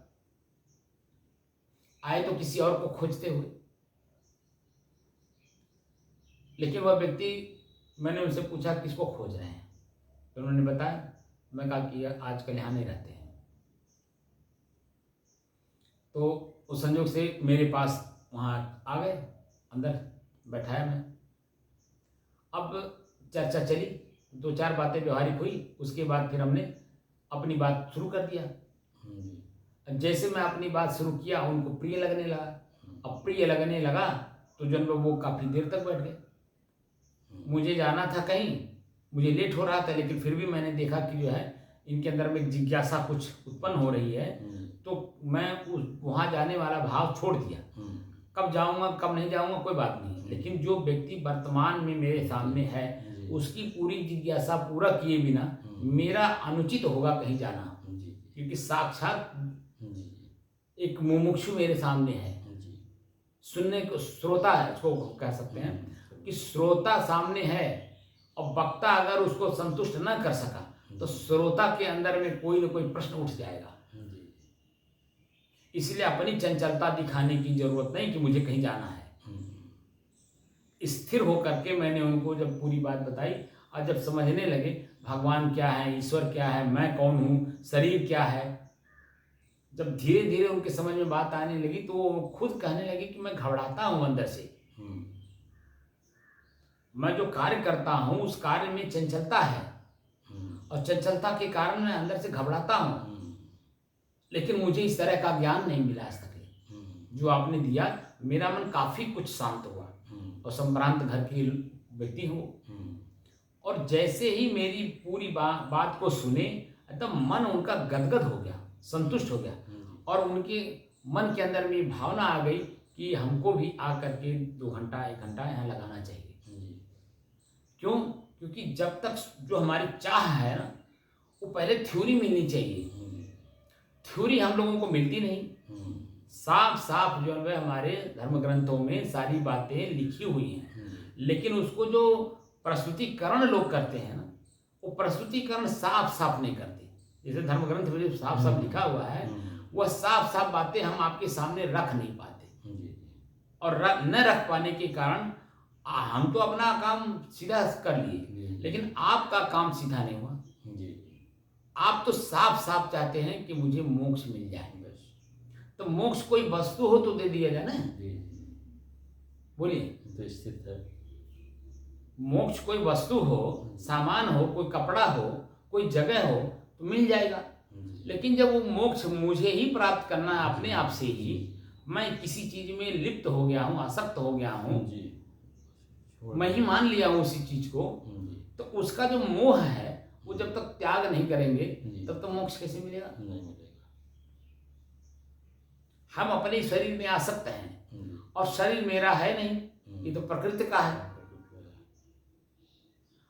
[SPEAKER 1] आए तो किसी और को खोजते हुए, लेकिन वह व्यक्ति, मैंने उनसे पूछा किसको खोज रहे हैं, तो उन्होंने बताया। मैं कहा कि आजकल यहाँ नहीं रहते हैं। तो उस संयोग से मेरे पास वहाँ आ गए, अंदर बैठाया मैं। अब चर्चा चली, 2-4 बातें व्यवहारिक हुई, उसके बाद फिर हमने अपनी बात शुरू कर दिया। जैसे मैं अपनी बात शुरू किया उनको प्रिय लगने लगा। अब प्रिय लगने लगा तो जो वो काफ़ी देर तक बैठ गए। मुझे जाना था कहीं, मुझे लेट हो रहा था, लेकिन फिर भी मैंने देखा कि जो है इनके अंदर में जिज्ञासा कुछ उत्पन्न हो रही है, तो मैं उस वहाँ जाने वाला भाव छोड़ दिया। कब जाऊँगा कब नहीं जाऊँगा कोई बात नहीं, लेकिन जो व्यक्ति वर्तमान में मेरे सामने है उसकी पूरी जिज्ञासा पूरा किए बिना मेरा अनुचित होगा कहीं जाना, क्योंकि साक्षात एक मुमुक्षु मेरे सामने है। सुनने को श्रोता है, उसको कह सकते हैं कि श्रोता सामने है, और वक्ता अगर उसको संतुष्ट न कर सका तो श्रोता के अंदर में कोई न कोई प्रश्न उठ जाएगा। इसलिए अपनी चंचलता दिखाने की जरूरत नहीं कि मुझे कहीं जाना है। स्थिर होकर के मैंने उनको जब पूरी बात बताई और जब समझने लगे भगवान क्या है, ईश्वर क्या है, मैं कौन हूँ, शरीर क्या है, जब धीरे धीरे उनके समझ में बात आने लगी तो वो खुद कहने लगे कि मैं घबराता हूँ अंदर से। मैं जो कार्य करता हूँ उस कार्य में चंचलता है और चंचलता के कारण मैं अंदर से घबराता हूँ, लेकिन मुझे इस तरह का ज्ञान नहीं मिला आज तक। जो आपने दिया, मेरा मन काफी कुछ शांत हुआ और संभ्रांत घर की व्यक्ति हूँ। और जैसे ही मेरी पूरी बात को सुने एकदम मन उनका गदगद हो गया, संतुष्ट हो गया, और उनके मन के अंदर में भावना आ गई कि हमको भी आकर के 2 घंटा 1 घंटा यहाँ लगाना चाहिए। क्यों? क्योंकि जब तक जो हमारी चाह है ना, वो पहले थ्योरी मिलनी चाहिए। थ्योरी हम लोगों को मिलती नहीं। साफ साफ जो है हमारे धर्म ग्रंथों में सारी बातें लिखी हुई हैं, लेकिन उसको जो प्रस्तुतिकरण लोग करते हैं ना, वो प्रस्तुतिकरण साफ साफ नहीं करते। जैसे धर्म ग्रंथ में जो साफ साफ लिखा हुआ है वह साफ साफ बातें हम आपके सामने रख नहीं पाते, और न रख पाने के कारण हम तो अपना काम सीधा कर लिए, लेकिन आपका काम सीधा नहीं हुआ। आप तो साफ साफ चाहते हैं कि मुझे मोक्ष मिल जाए, तो मोक्ष कोई वस्तु हो तो दे दिया जाए ना। बोलिए,
[SPEAKER 2] तो स्थित है।
[SPEAKER 1] मोक्ष कोई वस्तु हो, सामान हो, कोई कपड़ा हो, कोई जगह हो तो मिल जाएगा। लेकिन जब वो मोक्ष मुझे ही प्राप्त करना है अपने आप से ही, मैं किसी चीज में लिप्त हो गया हूँ, आसक्त हो गया हूँ, मैं ही मान लिया हूँ उसी चीज को, तो उसका जो मोह है वो जब तक त्याग नहीं करेंगे तब तो मोक्ष कैसे मिलेगा?
[SPEAKER 2] नहीं मिलेगा।
[SPEAKER 1] हम अपने शरीर में आसक्त हैं और शरीर मेरा है नहीं, ये तो प्रकृति का है।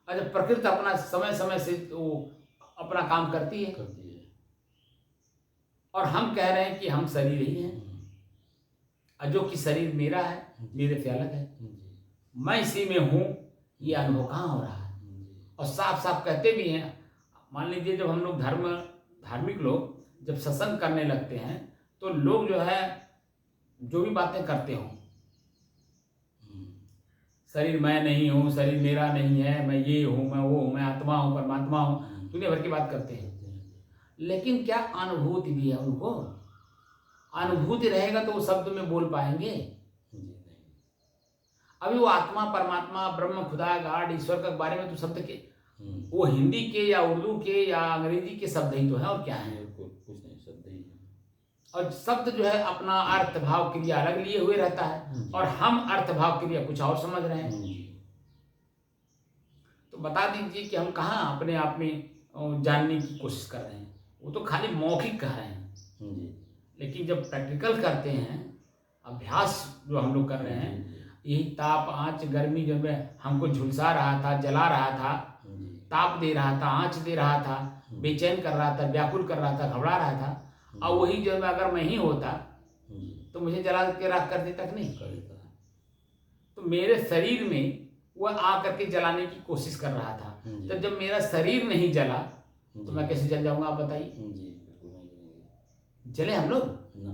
[SPEAKER 1] और जब प्रकृति अपना समय समय से तो अपना काम करती है, और हम कह रहे हैं कि हम शरीर ही हैं, और जो कि शरीर मेरा है, मेरे से अलग है, मैं इसी में हूँ, ये अनुभव कहाँ हो रहा है? और साफ साफ कहते भी हैं। मान लीजिए जब हम लोग धार्मिक लोग जब सत्संग करने लगते हैं तो लोग जो है जो भी बातें करते हों, शरीर मैं नहीं हूँ, शरीर मेरा नहीं है, मैं ये हूँ, मैं वो हूँ, मैं आत्मा हूँ, परमात्मा हूँ, दुनिया भर की बात करते हैं, लेकिन क्या अनुभूति भी है उनको? अनुभूति रहेगा तो वो शब्द में बोल पाएंगे।
[SPEAKER 2] जी नहीं।
[SPEAKER 1] अभी वो आत्मा, परमात्मा, ब्रह्म, खुदा, गॉड, ईश्वर के बारे में तो शब्द के
[SPEAKER 2] हम्म।
[SPEAKER 1] वो हिंदी के या उर्दू के या अंग्रेजी के शब्द ही तो है, और क्या है।
[SPEAKER 2] ये कुछ नहीं, शब्द ही है।
[SPEAKER 1] और शब्द जो है अपना अर्थ भाव क्रिया अलग लिए हुए रहता है, और हम अर्थ भाव क्रिया कुछ और समझ रहे हैं।
[SPEAKER 2] जी।
[SPEAKER 1] तो बता दीजिए कि हम कहाँ अपने आप में जानने की कोशिश कर रहे हैं। वो तो खाली मौखिक कह रहे हैं,
[SPEAKER 2] जी।
[SPEAKER 1] लेकिन जब प्रैक्टिकल करते हैं, अभ्यास जो हम लोग कर रहे हैं,
[SPEAKER 2] जी।
[SPEAKER 1] यही ताप, आँच, गर्मी जो है हमको झुलसा रहा था, जला रहा था,
[SPEAKER 2] जी।
[SPEAKER 1] ताप दे रहा था, आँच दे रहा था, बेचैन कर रहा था, व्याकुल कर रहा था, घबरा रहा था, और वही जो है अगर मैं ही होता तो मुझे जला के राख कर देता कि नहीं।
[SPEAKER 2] करता है।
[SPEAKER 1] तो मेरे शरीर में वह आ करके जलाने की कोशिश कर रहा था।
[SPEAKER 2] जी।
[SPEAKER 1] तो जब मेरा शरीर नहीं जला तो
[SPEAKER 2] जी।
[SPEAKER 1] मैं कैसे जल जाऊंगा, आप बताइए।
[SPEAKER 2] जी बिल्कुल नहीं करेंगे।
[SPEAKER 1] जले हम लोग?
[SPEAKER 2] ना।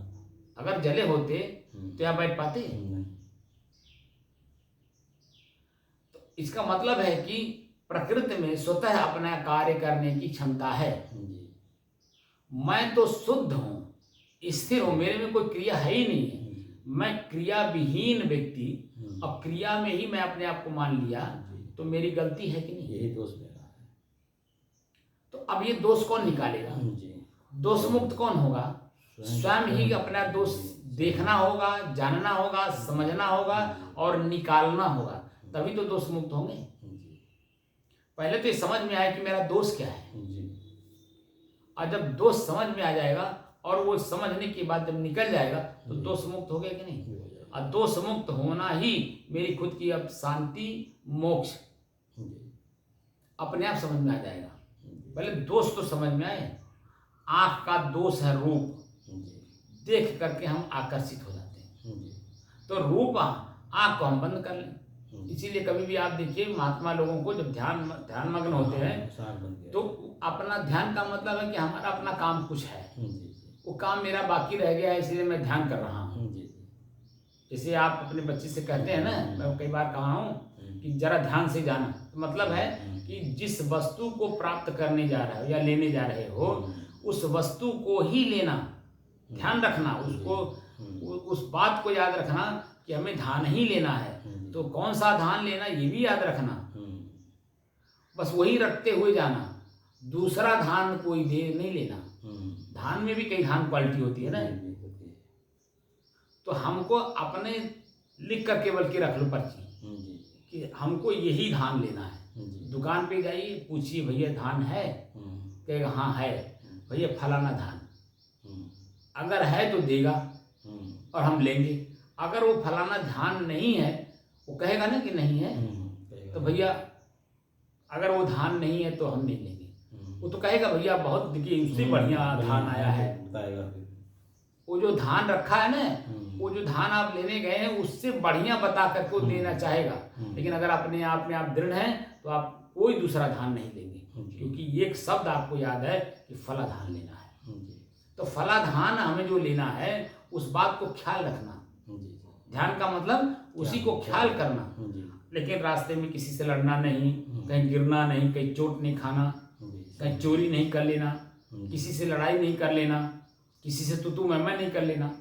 [SPEAKER 1] अगर जले होते तो यहाँ बैठ पाते?
[SPEAKER 2] नहीं।
[SPEAKER 1] तो इसका मतलब है कि प्रकृति में स्वतः अपना कार्य करने की क्षमता है।
[SPEAKER 2] जी।
[SPEAKER 1] मैं तो शुद्ध हूँ, स्थिर हूँ, मेरे में कोई क्रिया है ही नहीं है। मैं क्रिया विहीन व्यक्ति, अब क्रिया में ही मैं अपने आप को मान लिया, तो मेरी गलती है कि नहीं?
[SPEAKER 2] यही दोष मेरा है।
[SPEAKER 1] तो अब ये दोष कौन निकालेगा?
[SPEAKER 2] जी।
[SPEAKER 1] दोष मुक्त कौन होगा? स्वयं ही अपना दोष देखना होगा, जानना होगा, समझना होगा और निकालना होगा, तभी तो दोष मुक्त होंगे। पहले तो ये समझ में आए कि मेरा दोष क्या है, और जब दोष समझ में आ जाएगा और वो समझने के बाद जब निकल जाएगा तो दोष मुक्त हो गया कि नहीं। और दोष मुक्त होना ही मेरी खुद की अब शांति, मोक्ष अपने आप समझ में आ जाएगा। पहले दोष तो समझ में आए। आँख का दोष है रूप, देख करके हम आकर्षित हो जाते हैं। तो रूप आँख को हम बंद कर लें। इसीलिए कभी भी आप देखिए महात्मा लोगों को जब ध्यान मग्न होते हैं तो अपना ध्यान का मतलब है कि हमारा अपना काम कुछ है, वो काम मेरा बाकी रह गया है, इसलिए मैं ध्यान कर रहा हूँ। जैसे आप अपने बच्चे से कहते हैं ना, मैं कई बार कहा हूँ कि जरा ध्यान से जाना, तो मतलब है कि जिस वस्तु को प्राप्त करने जा रहे हो या लेने जा रहे हो उस वस्तु को ही लेना, ध्यान रखना, उसको उस बात को याद रखना कि हमें धान ही लेना है। तो कौन सा धान लेना ये भी याद रखना, बस वही रखते हुए जाना, दूसरा धान कोई दे नहीं लेना। धान में भी कई धान क्वालिटी होती है ना, तो हमको अपने लिख करके बल्कि रख लो पर्ची कि हमको यही धान लेना है। दुकान पे जाइए, पूछिए भैया धान है, कहेगा हाँ है भैया फलाना धान, अगर है तो देगा और हम लेंगे। अगर वो फलाना धान नहीं है, वो कहेगा ना कि नहीं है, तो भैया अगर वो धान नहीं है तो हम नहीं लेंगे। वो तो कहेगा भैया बहुत देखिए उससे बढ़िया धान आया है। वो जो धान रखा है ना, वो जो धान आप लेने गए हैं उससे बढ़िया बता करके वो देना चाहेगा। लेकिन अगर अपने आप में आप दृढ़ हैं तो आप कोई दूसरा धान नहीं लेंगे, क्योंकि एक शब्द आपको याद है कि फला धान लेना है। तो फला धान हमें जो लेना है उस बात को ख्याल रखना। ध्यान का मतलब उसी को ख्याल करना, लेकिन रास्ते में किसी से लड़ना नहीं, कहीं गिरना नहीं, कहीं चोट नहीं खाना, कहीं चोरी नहीं कर लेना, किसी से लड़ाई नहीं कर लेना, किसी से तू मैं नहीं कर लेना।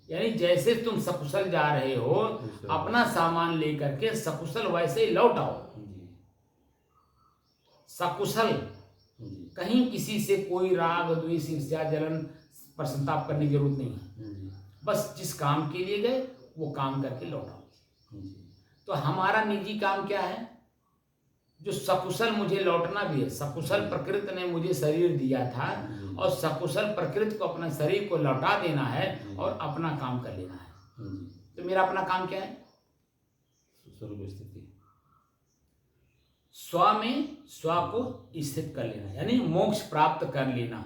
[SPEAKER 1] यानी जैसे तुम सकुशल जा रहे हो अपना सामान लेकर के सकुशल वैसे ही लौट आओ। सकुशल, कहीं किसी से कोई राग द्वेष ईर्ष्या जलन प्रसन्नताप करने की जरूरत नहीं है। बस जिस काम के लिए गए वो काम करके लौट आओ। तो हमारा निजी काम क्या है? जो सकुशल मुझे लौटना भी है। सकुशल प्रकृति ने मुझे शरीर दिया था और सकुशल प्रकृति को अपना शरीर को लौटा देना है और अपना काम कर लेना है। तो मेरा अपना काम क्या है? स्व में स्व को स्थित कर लेना, यानी मोक्ष प्राप्त कर लेना।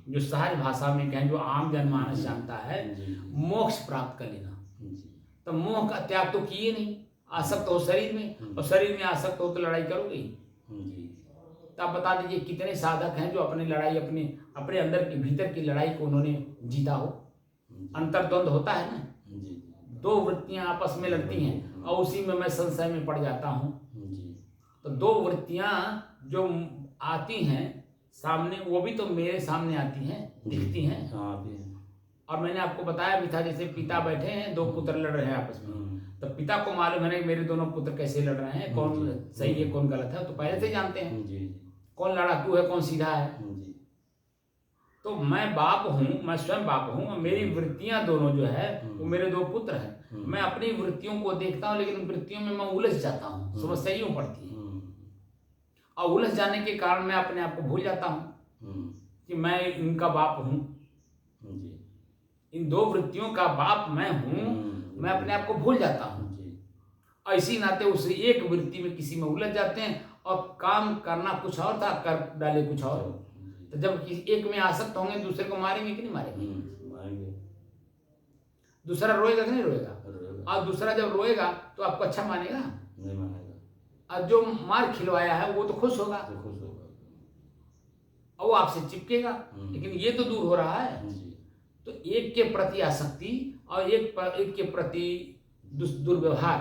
[SPEAKER 1] जो सहज भाषा में कहें, जो आम जनमानस जानता है, मोक्ष प्राप्त कर लेना। तो मोह का त्याग तो किए नहीं, आसक्त हो शरीर में, और शरीर में आसक्त हो तो लड़ाई करोगे। तो आप बता दीजिए कितने साधक हैं जो अपनी लड़ाई अपने अंदर की भीतर की लड़ाई को उन्होंने जीता हो। अंतर्द्वंद होता है ना, दो वृत्तियां आपस में लड़ती हैं और उसी में मैं संशय में पड़ जाता हूँ। तो दो वृत्तियां जो आती हैं सामने, वो भी तो मेरे सामने आती हैं, दिखती हैं, और मैंने आपको बताया भी था, जैसे पिता बैठे हैं, दो पुत्र लड़ रहे हैं आपस में, तो पिता को मालूम है मेरे दोनों पुत्र कैसे लड़ रहे हैं, कौन सही है कौन गलत है, तो पहले से जानते हैं
[SPEAKER 2] जी
[SPEAKER 1] कौन लड़ाकू है कौन सीधा है।
[SPEAKER 2] जी
[SPEAKER 1] तो मैं बाप हूँ, मैं स्वयं बाप हूँ, और मेरी वृत्तियां दोनों जो है वो मेरे दो पुत्र हैं। मैं अपनी वृत्तियों को देखता हूँ, लेकिन वृत्तियों में मैं उलझ जाता हूँ, समस्या यूं पड़ती है, और उलझ जाने के कारण मैं अपने आप को भूल जाता हूँ कि मैं इनका बाप हूँ, इन दो वृत्तियों का बाप मैं हूँ, मैं अपने आप को भूल जाता हूँ। और इसी नाते उस एक वृत्ति में किसी में उलझ जाते हैं, और काम करना कुछ और था, कर डाले कुछ और। तो जब किसी एक में आसक्त होंगे, दूसरे को मारेंगे कि नहीं मारेंगे? दूसरा रोएगा कि नहीं रोएगा? और दूसरा जब रोएगा तो आपको अच्छा मानेगा?
[SPEAKER 2] नहीं मानेगा।
[SPEAKER 1] और जो मार खिलवाया है वो तो खुश होगा, और वो आपसे चिपकेगा, लेकिन ये तो दूर हो रहा है। तो एक के प्रति आसक्ति और एक के प्रति दुर्व्यवहार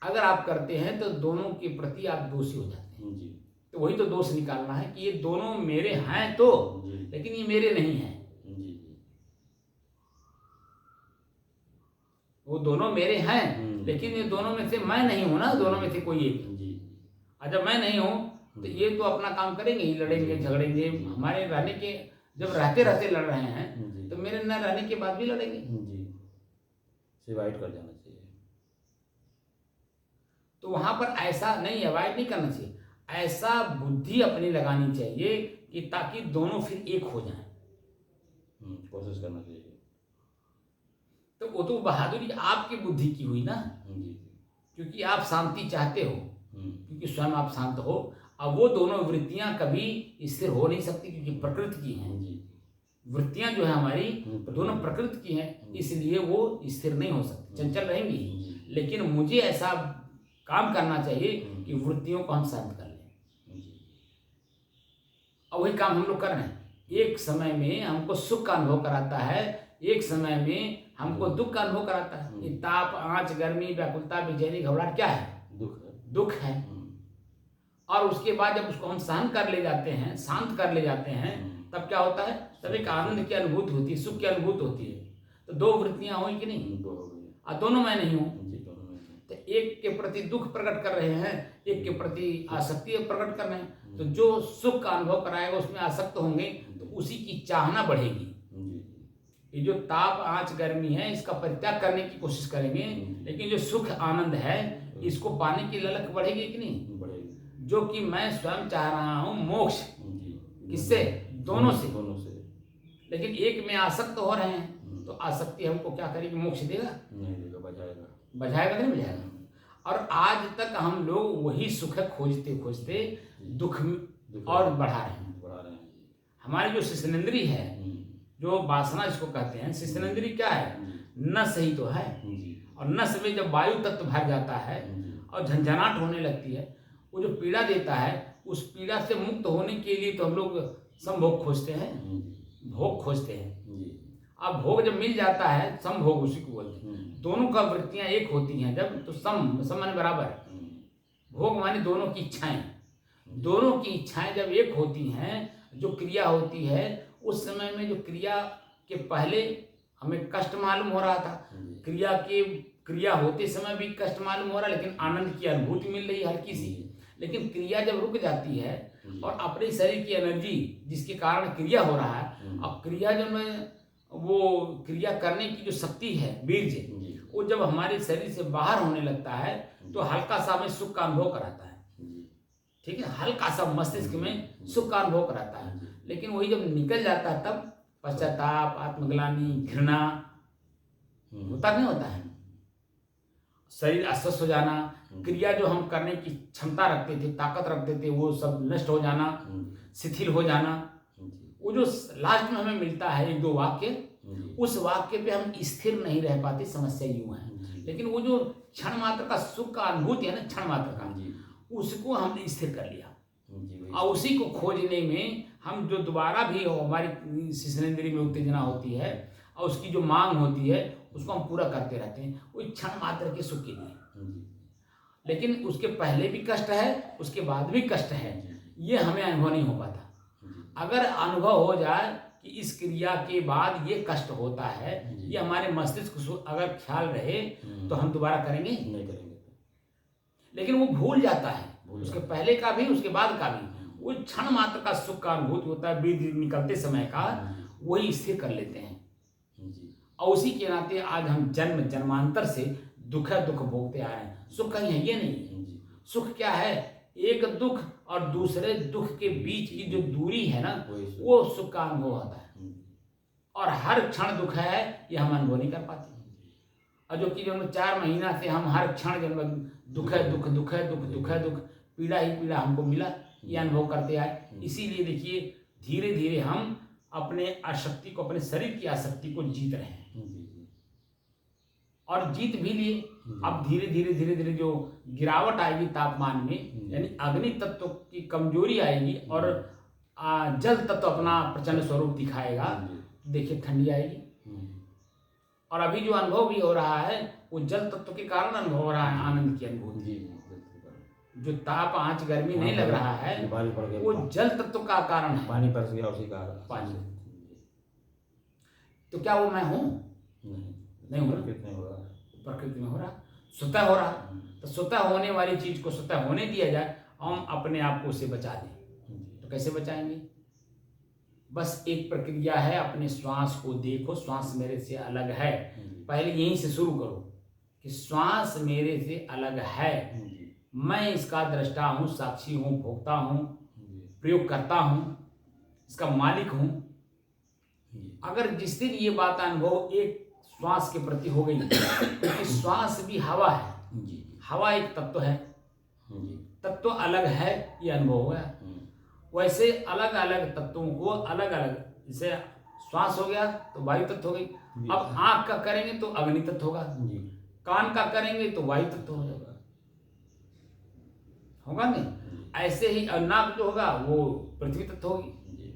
[SPEAKER 1] अगर आप करते हैं, तो दोनों के प्रति आप दोषी हो जाते हैं। तो वही तो दोष निकालना है कि ये दोनों मेरे हैं तो, लेकिन ये मेरे नहीं हैं। वो दोनों मेरे हैं, लेकिन ये दोनों में से मैं नहीं हूं ना, दोनों में से कोई एक। और जब मैं नहीं हूं, तो ये तो अपना काम करेंगे ही, लड़ेंगे झगड़ेंगे। हमारे रहने के, जब रहते रहते लड़ रहे हैं, तो मेरे न रहने के बाद भी लड़ेंगे।
[SPEAKER 2] अवॉइड कर जाना चाहिए।
[SPEAKER 1] तो वहां पर ऐसा नहीं, अवॉइड नहीं करना चाहिए, ऐसा बुद्धि अपनी लगानी चाहिए कि ताकि दोनों फिर एक हो जाएं।
[SPEAKER 2] कोशिश करना चाहिए।
[SPEAKER 1] तो वो तो बहादुरी आपकी बुद्धि की हुई ना, क्योंकि आप शांति चाहते हो, क्योंकि स्वयं आप शांत हो। अब वो दोनों वृत्तियां कभी स्थिर हो नहीं सकती, क्योंकि प्रकृति की हैं। वृत्तियां जो है हमारी दोनों प्रकृति की हैं, इसलिए वो स्थिर नहीं हो सकती, चंचल रहेंगी। लेकिन मुझे ऐसा काम करना चाहिए कि वृत्तियों को हम शांत कर लें, और वही काम हम लोग कर रहे हैं। एक समय में हमको सुख का अनुभव कराता है, एक समय में हमको दुख का अनुभव कराता है। ये ताप, आंच, गर्मी, व्याकुलता, बेचैनी, घबराहट क्या है? दुख है। और उसके बाद जब उसको हम सहन कर ले जाते हैं, शांत कर ले जाते हैं, तब क्या होता है? तब एक आनंद की अनुभूति होती है, सुख की अनुभूति होती है। तो दो वृत्तियां हुई कि नहीं? और दोनों मैं नहीं हूँ। तो एक के प्रति दुख प्रकट कर रहे हैं, एक के प्रति आसक्ति प्रकट कर रहे हैं। तो जो सुख का अनुभव कराएगा उसमें आसक्त होंगे, तो उसी की चाहना बढ़ेगी। ये जो ताप, आंच, गर्मी है, इसका परित्याग करने की कोशिश करेंगे, लेकिन जो सुख आनंद है, इसको पाने की ललक बढ़ेगी कि नहीं? बढ़ेगी। जो कि मैं स्वयं चाह रहा हूँ मोक्ष, किससे? दोनों से। लेकिन एक में आसक्त हो रहे हैं, तो आसक्ति हमको क्या करेगी? मोक्ष देगा? नहीं देगा, बजाएगा नहीं बजाएगा। और आज तक हम लोग वही सुख खोजते खोजते दुख और बढ़ा रहे हैं। हमारी जो शिशनेंद्री है, जो वासना इसको कहते हैं, शिशनेंद्री क्या है? नस ही तो है। और नस में जब वायु तत्व भर जाता है और झंझनाहट होने लगती है, वो जो पीड़ा देता है, उस पीड़ा से मुक्त होने के लिए तो हम लोग संभोग खोजते हैं, भोग खोजते हैं। अब भोग जब मिल जाता है, संभोग उसी को बोलते हैं। दोनों का वृत्तियां एक होती हैं जब, तो सम माने बराबर, भोग माने दोनों की इच्छाएं। दोनों की इच्छाएं जब एक होती हैं, जो क्रिया होती है, उस समय में जो क्रिया के पहले हमें कष्ट मालूम हो रहा था, क्रिया होते समय भी कष्ट मालूम हो रहा, लेकिन आनंद की अनुभूति मिल रही है हल्की सी। लेकिन क्रिया जब रुक जाती है और अपने शरीर की एनर्जी जिसके कारण क्रिया हो रहा है, अब क्रिया जो में वो क्रिया करने की जो शक्ति है, बीर्ज, वो जब हमारे शरीर से बाहर होने लगता है, तो हल्का सा हमें सुख का अनुभव कराता है। ठीक है, हल्का सा मस्तिष्क में सुख का अनुभव कराता है। लेकिन वही जब निकल जाता है, तब पश्चाताप, आत्मग्लानि, घृणा होता नहीं होता है। शरीर अस्वस्थ हो जाना, क्रिया जो हम करने की क्षमता रखते थे, ताकत रखते थे, वो सब नष्ट हो जाना, शिथिल हो जाना। वो जो लास्ट में हमें मिलता है एक दो वाक्य, उस वाक्य पे हम स्थिर नहीं रह पाते, समस्या यूं है। लेकिन वो जो क्षण मात्र का सुख का अनुभूति है ना, क्षण मात्र का, उसको हमने स्थिर कर लिया, और उसी को खोजने में हम जो दोबारा भी हमारी शिशनेंद्री में उत्तेजना होती है और उसकी जो मांग होती है, उसको हम पूरा करते रहते हैं, वो क्षण मात्र के सुख के लिए। लेकिन उसके पहले भी कष्ट है, उसके बाद भी कष्ट है, ये हमें अनुभव नहीं हो पाता। अगर अनुभव हो जाए कि इस क्रिया के बाद ये कष्ट होता है,
[SPEAKER 2] जी।
[SPEAKER 1] ये हमारे मस्तिष्क को अगर ख्याल रहे तो हम दोबारा करेंगे,
[SPEAKER 2] नहीं करेंगे।
[SPEAKER 1] लेकिन वो भूल जाता है,
[SPEAKER 2] भूल
[SPEAKER 1] उसके
[SPEAKER 2] जाता है।
[SPEAKER 1] पहले का भी उसके बाद का भी। वो क्षण मात्र का सुख का अनुभूति होता है, बीत निकलते समय का, वही स्थिर कर लेते हैं।
[SPEAKER 2] जी।
[SPEAKER 1] और उसी के नाते आज हम जन्म जन्मांतर से दुख भोगते आ रहे हैं। सुख कहीं है ये नहीं है।
[SPEAKER 2] जी।
[SPEAKER 1] सुख क्या है? एक दुख और दूसरे दुख के बीच की जो दूरी है ना,
[SPEAKER 2] वही सुख।
[SPEAKER 1] वो सुख का अनुभव होता है। और हर क्षण दुख है, ये हम अनुभव नहीं कर पाते। और जो कि जो 4 महीना से हम हर क्षण जब दुख है दुख, दुख है दुख, दुख है दुख, पीड़ा ही पीड़ा हमको मिला, ये अनुभव करते आए। इसीलिए देखिए धीरे धीरे हम अपने आसक्ति को, अपने शरीर की आसक्ति को जीत रहे हैं, और जीत भी लिए। अब धीरे धीरे धीरे धीरे जो गिरावट आएगी तापमान में, यानी अग्नि तत्व की कमजोरी आएगी और जल तत्व अपना प्रचंड स्वरूप दिखाएगा, देखिए ठंडी आएगी। और अभी जो अनुभव भी हो रहा है वो जल तत्व के कारण अनुभव हो रहा है, आनंद की अनुभूति। जो ताप आंच गर्मी नहीं लग रहा है वो जल तत्व का कारण है।
[SPEAKER 2] पानी बरस गया उसी का
[SPEAKER 1] पानी। तो क्या वो मैं हूँ? नहीं हूँ। प्रकृति में हो रहा, स्वतः हो रहा। तो स्वतः होने वाली चीज को स्वतः होने दिया जाए, हम अपने आप को उसे बचा दें। तो कैसे बचाएंगे? बस एक प्रक्रिया है, अपने श्वास को देखो, श्वास मेरे से अलग है। पहले यहीं से शुरू करो कि श्वास मेरे से अलग है, मैं इसका दृष्टा हूँ, साक्षी हूँ, भोक्ता हूँ, प्रयोग करता हूँ, इसका मालिक हूँ। अगर जिस दिन ये बात अनुभव एक श्वास के प्रति हो गई, क्योंकि श्वास भी हवा है, हवा एक तत्व है, तत्व अलग है, ये अनुभव हो गया। वैसे अलग अलग तत्वों को अलग अलग, जैसे श्वास हो गया तो वायु तत्व हो गई। अब आंख का करेंगे तो अग्नि तत्व होगा, कान का करेंगे तो वायु तत्व हो जाएगा, होगा नहीं? ऐसे ही नाक जो होगा वो पृथ्वी तत्व होगी,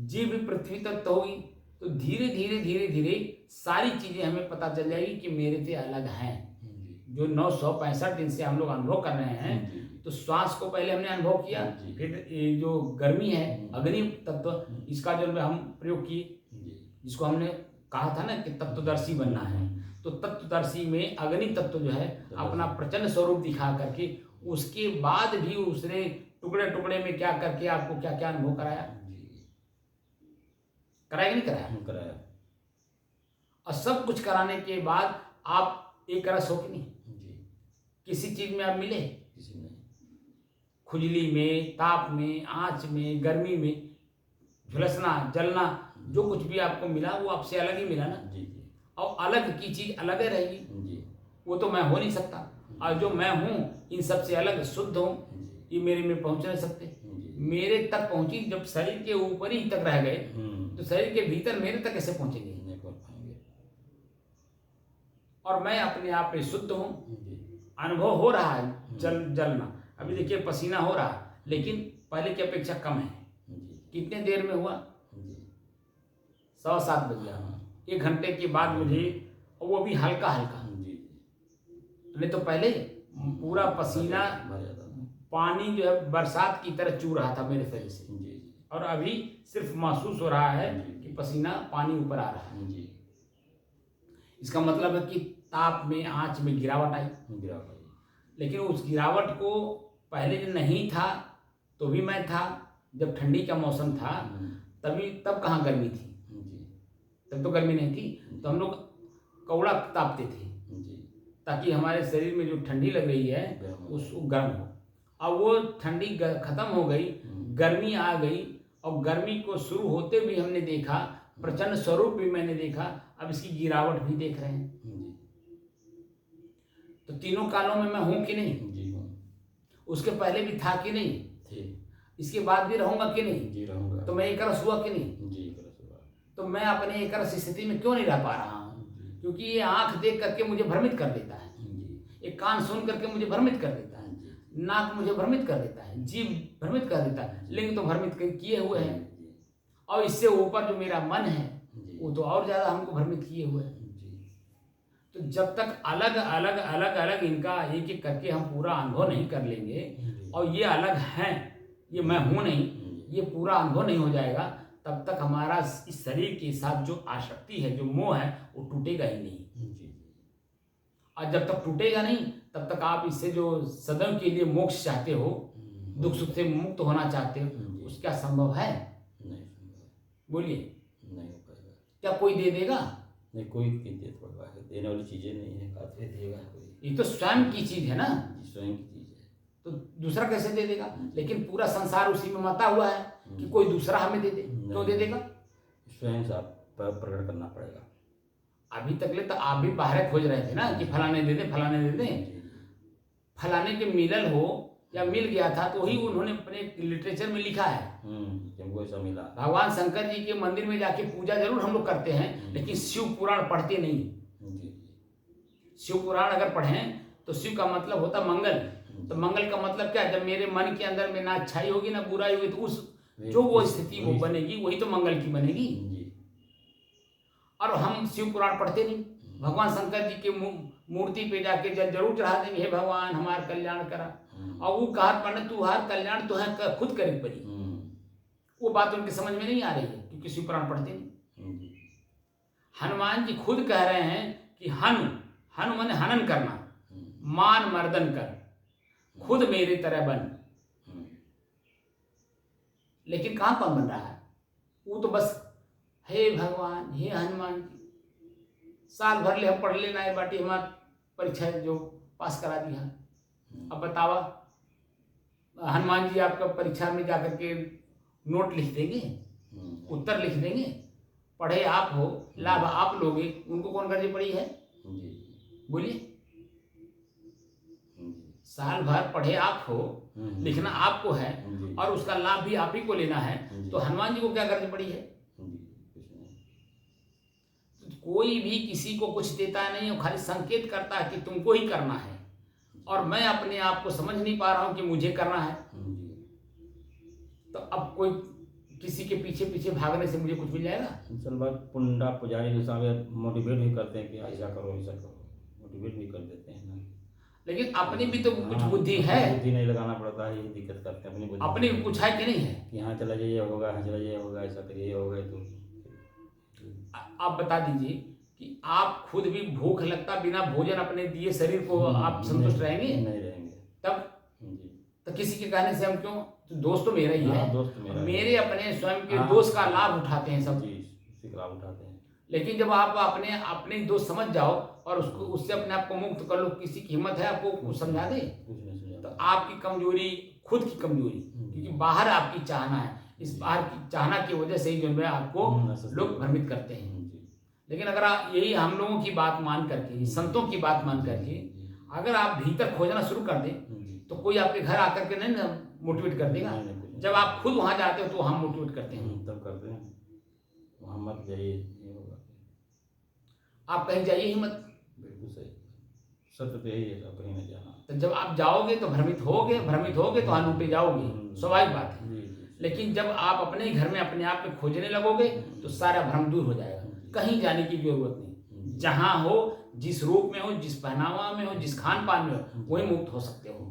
[SPEAKER 1] जीभ भी पृथ्वी तत्व होगी। तो धीरे धीरे धीरे धीरे सारी चीजें हमें पता चल जाएगी कि मेरे से अलग हैं। जो 965 दिन से हम लोग अनुभव कर रहे हैं, तो श्वास को पहले हमने अनुभव किया, फिर ये जो गर्मी है अग्नि तत्व, इसका जो हम प्रयोग किए, जिसको हमने कहा था ना कि तत्वदर्शी बनना है। तो तत्वदर्शी में अग्नि तत्व जो है अपना प्रचंड स्वरूप दिखा करके, उसके बाद भी उसने टुकड़े टुकड़े में क्या करके आपको क्या क्या अनुभव कराया, कराया कि नहीं कराया? और सब कुछ कराने के बाद आप एक रस हो कि नहीं? किसी चीज में आप मिले? खुजली में, ताप में, आंच में, गर्मी में, झुलसना, जलना, जो कुछ भी आपको मिला वो आपसे अलग ही मिला ना। और अलग की चीज अलग ही रहेगी, वो तो मैं हो नहीं सकता। और जो मैं हूँ इन सबसे अलग शुद्ध हूँ, ये मेरे में पहुंच नहीं सकते। मेरे तक पहुंची, जब शरीर के ऊपर ही तक रह गए तो शरीर के भीतर मेरे तक कैसे पहुंचेंगे? और मैं अपने आप में शुद्ध हूँ, अनुभव हो रहा है जलना। अभी देखिए पसीना हो रहा है, लेकिन पहले की अपेक्षा कम है। कितने देर में हुआ? 7:15 बज गया। 1 घंटे के बाद मुझे, वो भी हल्का हल्का, नहीं तो पहले पूरा पसीना पानी जो है बरसात की तरह चू रहा था मेरे शरीर से, और अभी सिर्फ महसूस हो रहा है कि पसीना पानी ऊपर आ रहा है। इसका मतलब है कि ताप में, आंच में गिरावट आई। लेकिन उस गिरावट को पहले जो नहीं था तो भी मैं था, जब ठंडी का मौसम था तब कहाँ गर्मी थी? तब तो गर्मी नहीं थी। तो हम लोग कौड़ा तापते थे ताकि हमारे शरीर में जो ठंडी लग रही है उसको गर्म हो। अब वो ठंडी खत्म हो गई, गर्मी आ गई, और गर्मी को शुरू होते भी हमने देखा, प्रचंड स्वरूप भी मैंने देखा, अब इसकी गिरावट भी देख रहे हैं। तो तीनों कालों में मैं हूं कि नहीं? उसके पहले भी था कि नहीं? इसके बाद भी रहूंगा कि नहीं? रहूंगा। तो मैं एक रस हुआ कि नहीं? तो मैं अपने एक रस स्थिति में क्यों नहीं रह पा रहा हूँ? क्योंकि ये आंख देख करके मुझे भ्रमित कर देता है, एक कान सुन करके मुझे भ्रमित कर देता है, नाक मुझे भ्रमित कर देता है, जीभ भ्रमित कर देता है, लिंग तो भ्रमित किए हुए हैं, और इससे ऊपर जो मेरा मन है वो तो और ज्यादा हमको भ्रमित किए हुए है। तो जब तक अलग अलग अलग अलग इनका एक एक करके हम पूरा अनुभव नहीं कर लेंगे, और ये अलग हैं, ये मैं हूं नहीं, ये पूरा अनुभव नहीं हो जाएगा, तब तक हमारा इस शरीर के साथ जो आसक्ति है, जो मोह है, वो टूटेगा ही नहीं।
[SPEAKER 2] जी।
[SPEAKER 1] और जब तक टूटेगा नहीं तब तक आप इससे जो सदैव के लिए मोक्ष चाहते हो, दुख सुख से मुक्त होना चाहते हो, उसका संभव है?
[SPEAKER 2] नहीं संभव।
[SPEAKER 1] बोलिए,
[SPEAKER 2] नहीं हो पाएगा।
[SPEAKER 1] क्या कोई दे देगा?
[SPEAKER 2] नहीं, कोई दे थोड़ा है, देने वाली चीजें नहीं है, खाते देगा कोई।
[SPEAKER 1] ये तो स्वयं की चीज है ना,
[SPEAKER 2] स्वयं की चीज है।
[SPEAKER 1] तो दूसरा कैसे दे देगा? लेकिन पूरा संसार उसी में मता हुआ है कि कोई दूसरा हमें दे दे। क्यों दे देगा?
[SPEAKER 2] स्वयं से आप प्रकट करना पड़ेगा।
[SPEAKER 1] अभी तक ले तो आप भी बाहर खोज रहे थे ना कि फलाने दे दे, फलाने दे दे। फलाने के मिलल हो या मिल गया था तो वही उन्होंने अपने लिटरेचर में लिखा है।
[SPEAKER 2] हमको ऐसा मिला।
[SPEAKER 1] भगवान शंकर जी के मंदिर में जाके पूजा जरूर हम लोग करते हैं, लेकिन शिव पुराण पढ़ते नहीं। शिव पुराण अगर पढ़ें तो शिव का मतलब होता मंगल। तो मंगल का मतलब क्या? जब मेरे मन के अंदर में ना अच्छाई होगी ना बुराई होगी, तो उस जो वो स्थिति वो बनेगी, वही तो मंगल की बनेगी। और हम शिव पुराण पढ़ते नहीं। भगवान शंकर जी के मूर्ति पे जाके जल जरूर चढ़ा देंगे, हे भगवान हमारा कल्याण करा। और वो कहा पढ़ने तू हर कल्याण तो है खुद करे पड़ी। वो बात उनके समझ में नहीं आ रही है क्योंकि शिव पुराण पढ़ते नहीं। हनुमान जी खुद कह रहे हैं कि हनु माने हनन करना, मान मर्दन कर, खुद मेरे तरह बन। लेकिन कहां कौन बन रहा है? वो तो बस हे भगवान, हे हनुमान जी, साल भर ले हम पढ़ लेना है बाटी, हमारा परीक्षा जो पास करा दिया। अब बतावा, हनुमान जी आपका परीक्षा में जाकर के नोट लिख देंगे, उत्तर लिख देंगे, पढ़े आप हो, लाभ आप लोगे, उनको कौन कर्जे पड़ी है? बोलिए। साल भर पढ़े आप हो, लिखना आपको है, और उसका लाभ भी आप ही को लेना है, तो हनुमान जी को क्या कर्ज पड़ी है? कोई भी किसी को कुछ देता नहीं, खाली संकेत करता है कि तुमको ही करना है, और मैं अपने आप को समझ नहीं पा रहा हूं कि मुझे करना है। तो अब कोई किसी के पीछे पीछे भागने से मुझे कुछ मिल जाएगा?
[SPEAKER 2] चल बात पुंडा पुजारी जैसा मोटिवेट भी करते हैं कि ऐसा करो, मोटिवेट भी कर देते हैं ना।
[SPEAKER 1] लेकिन अपनी भी तो कुछ बुद्धि है।
[SPEAKER 2] बुद्धि नहीं लगाना पड़ता है, ये दिक्कत करते हैं।
[SPEAKER 1] अपनी कुछ है कि नहीं है?
[SPEAKER 2] यहाँ चला जाइए होगा, यहाँ चला जाइए होगा, ऐसा करिए होगा। तो
[SPEAKER 1] आप बता दीजिए कि आप खुद भी भूख लगता बिना भोजन अपने दिए शरीर को आप संतुष्ट रहेंगे?
[SPEAKER 2] नहीं रहेंगे।
[SPEAKER 1] तब तो किसी के कहने से हम क्यों? तो दोस्त तो मेरा ही है।
[SPEAKER 2] दोस्त मेरा
[SPEAKER 1] मेरे अपने स्वयं के दोस्त का लाभ उठाते हैं सब,
[SPEAKER 2] लाभ उठाते हैं।
[SPEAKER 1] लेकिन जब आप अपने दोस्त समझ जाओ और उसको उससे अपने आप को मुक्त कर लो, किसी की हिम्मत है आपको कुछ समझा दे, तो आपकी कमजोरी खुद की कमजोरी, क्योंकि बाहर आपकी चाहना है, इस बाहर की चाहना की वजह से ही जो है आपको लोग भ्रमित करते हैं। लेकिन अगर आप यही हम लोगों की बात मान करके, संतों की बात मान करके अगर आप भीतर खोजना शुरू कर दें, तो कोई आपके घर आकर के नहीं ना मोटिवेट कर देगा। जब आप खुद वहां जाते हो तो हम मोटिवेट करते हैं,
[SPEAKER 2] तब करते हैं। वहां मत जाइए, ये होगा।
[SPEAKER 1] आप कहीं जाइए ही मत।
[SPEAKER 2] बिल्कुल सही, सत्य तो यही है, कहीं नहीं जाना।
[SPEAKER 1] तो जब आप जाओगे तो भ्रमित होगे तो हाथ लूटे जाओगे, स्वाभाविक बात है। लेकिन जब आप अपने ही घर में अपने आप में खोजने लगोगे तो सारा भ्रम दूर हो जाएगा। कहीं जाने की जरूरत नहीं, जहां हो, जिस रूप में हो, जिस पहनावा में हो, जिस खान पान में हो, वही मुक्त हो सकते हो।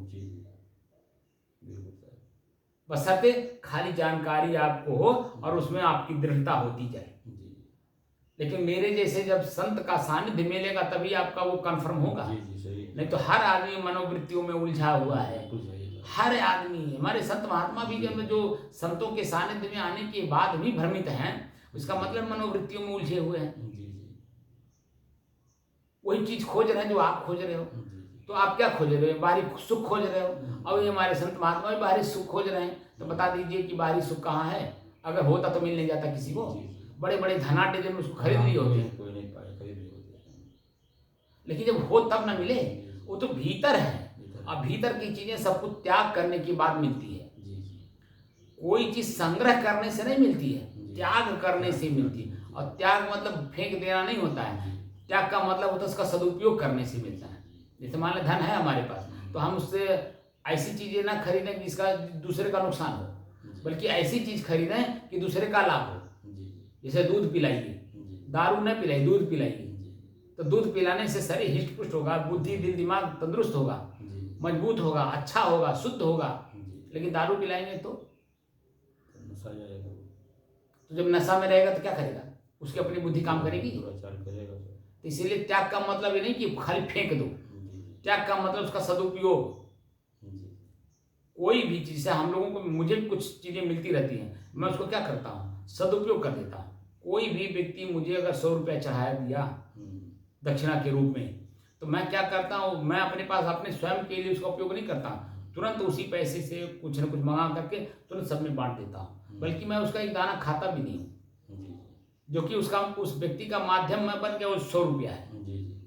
[SPEAKER 1] बशर्ते खाली जानकारी आपको हो और उसमें आपकी दृढ़ता होती जाए। लेकिन मेरे जैसे जब संत का सानिध्य मिलेगा तभी आपका वो कंफर्म होगा। नहीं तो हर आदमी मनोवृत्तियों में उलझा हुआ है। हर आदमी, हमारे संत महात्मा भी जब जो संतों के सानिध्य में आने के बाद भी भ्रमित हैं, उसका मतलब मनोवृत्तियों में उलझे हुए हैं। वही चीज खोज रहे हैं जो आप खोज रहे हो। तो आप क्या खोज रहे हो? बाहरी सुख खोज रहे हो, और ये हमारे संत महात्मा भी बाहरी सुख खोज रहे हैं। तो बता दीजिए कि बाहरी सुख कहाँ है? अगर होता तो मिल नहीं जाता किसी को। बड़े बड़े धनाटे जब उसको खरीद लिए होते हैं,
[SPEAKER 2] कोई नहीं पाए, खरीद लिए होते हैं।
[SPEAKER 1] लेकिन जब हो तब ना मिले। वो तो भीतर है, और भीतर की चीजें सबको त्याग करने के बाद मिलती है। कोई चीज संग्रह करने से नहीं मिलती है, त्याग करने से मिलती है। और त्याग मतलब फेंक देना नहीं होता है, त्याग का मतलब होता है उसका सदुपयोग करने से मिलता है। जैसे मान लो धन है हमारे पास, तो हम उससे ऐसी चीजें ना खरीदें जिसका दूसरे का नुकसान हो, बल्कि ऐसी चीज खरीदें कि दूसरे का लाभ हो। जैसे दूध पिलाइए, दारू न पिलाइए, दूध पिलाइए, तो दूध पिलाने से शरीर हिष्ट पुष्ट होगा, बुद्धि दिल दिमाग तंदुरुस्त होगा, मजबूत होगा, अच्छा होगा, शुद्ध होगा। लेकिन दारू पिलाएंगे तो तो जब नशा में रहेगा तो क्या करेगा, उसकी अपनी बुद्धि काम करेगी।
[SPEAKER 2] दुराचार करेगा सर।
[SPEAKER 1] तो इसीलिए त्याग का मतलब ये नहीं कि खाली फेंक दो,
[SPEAKER 2] जी
[SPEAKER 1] त्याग का मतलब उसका सदुपयोग।
[SPEAKER 2] जी
[SPEAKER 1] कोई भी चीज़ से हम लोगों को, मुझे भी कुछ चीज़ें मिलती रहती हैं, मैं उसको क्या करता हूँ, सदुपयोग कर देता हूँ। कोई भी व्यक्ति मुझे अगर 100 रुपया चढ़ाया दिया दक्षिणा के रूप में, तो मैं क्या करता हूँ, मैं अपने पास अपने स्वयं के लिए उसका उपयोग नहीं करता, तुरंत उसी पैसे से कुछ न कुछ मंगा करके तुरंत सब में बांट देता हूँ। बल्कि मैं उसका एक दाना खाता भी नहीं हूँ, जो कि उसका उस व्यक्ति का माध्यम मैं बन गया, वो 100 रुपया है,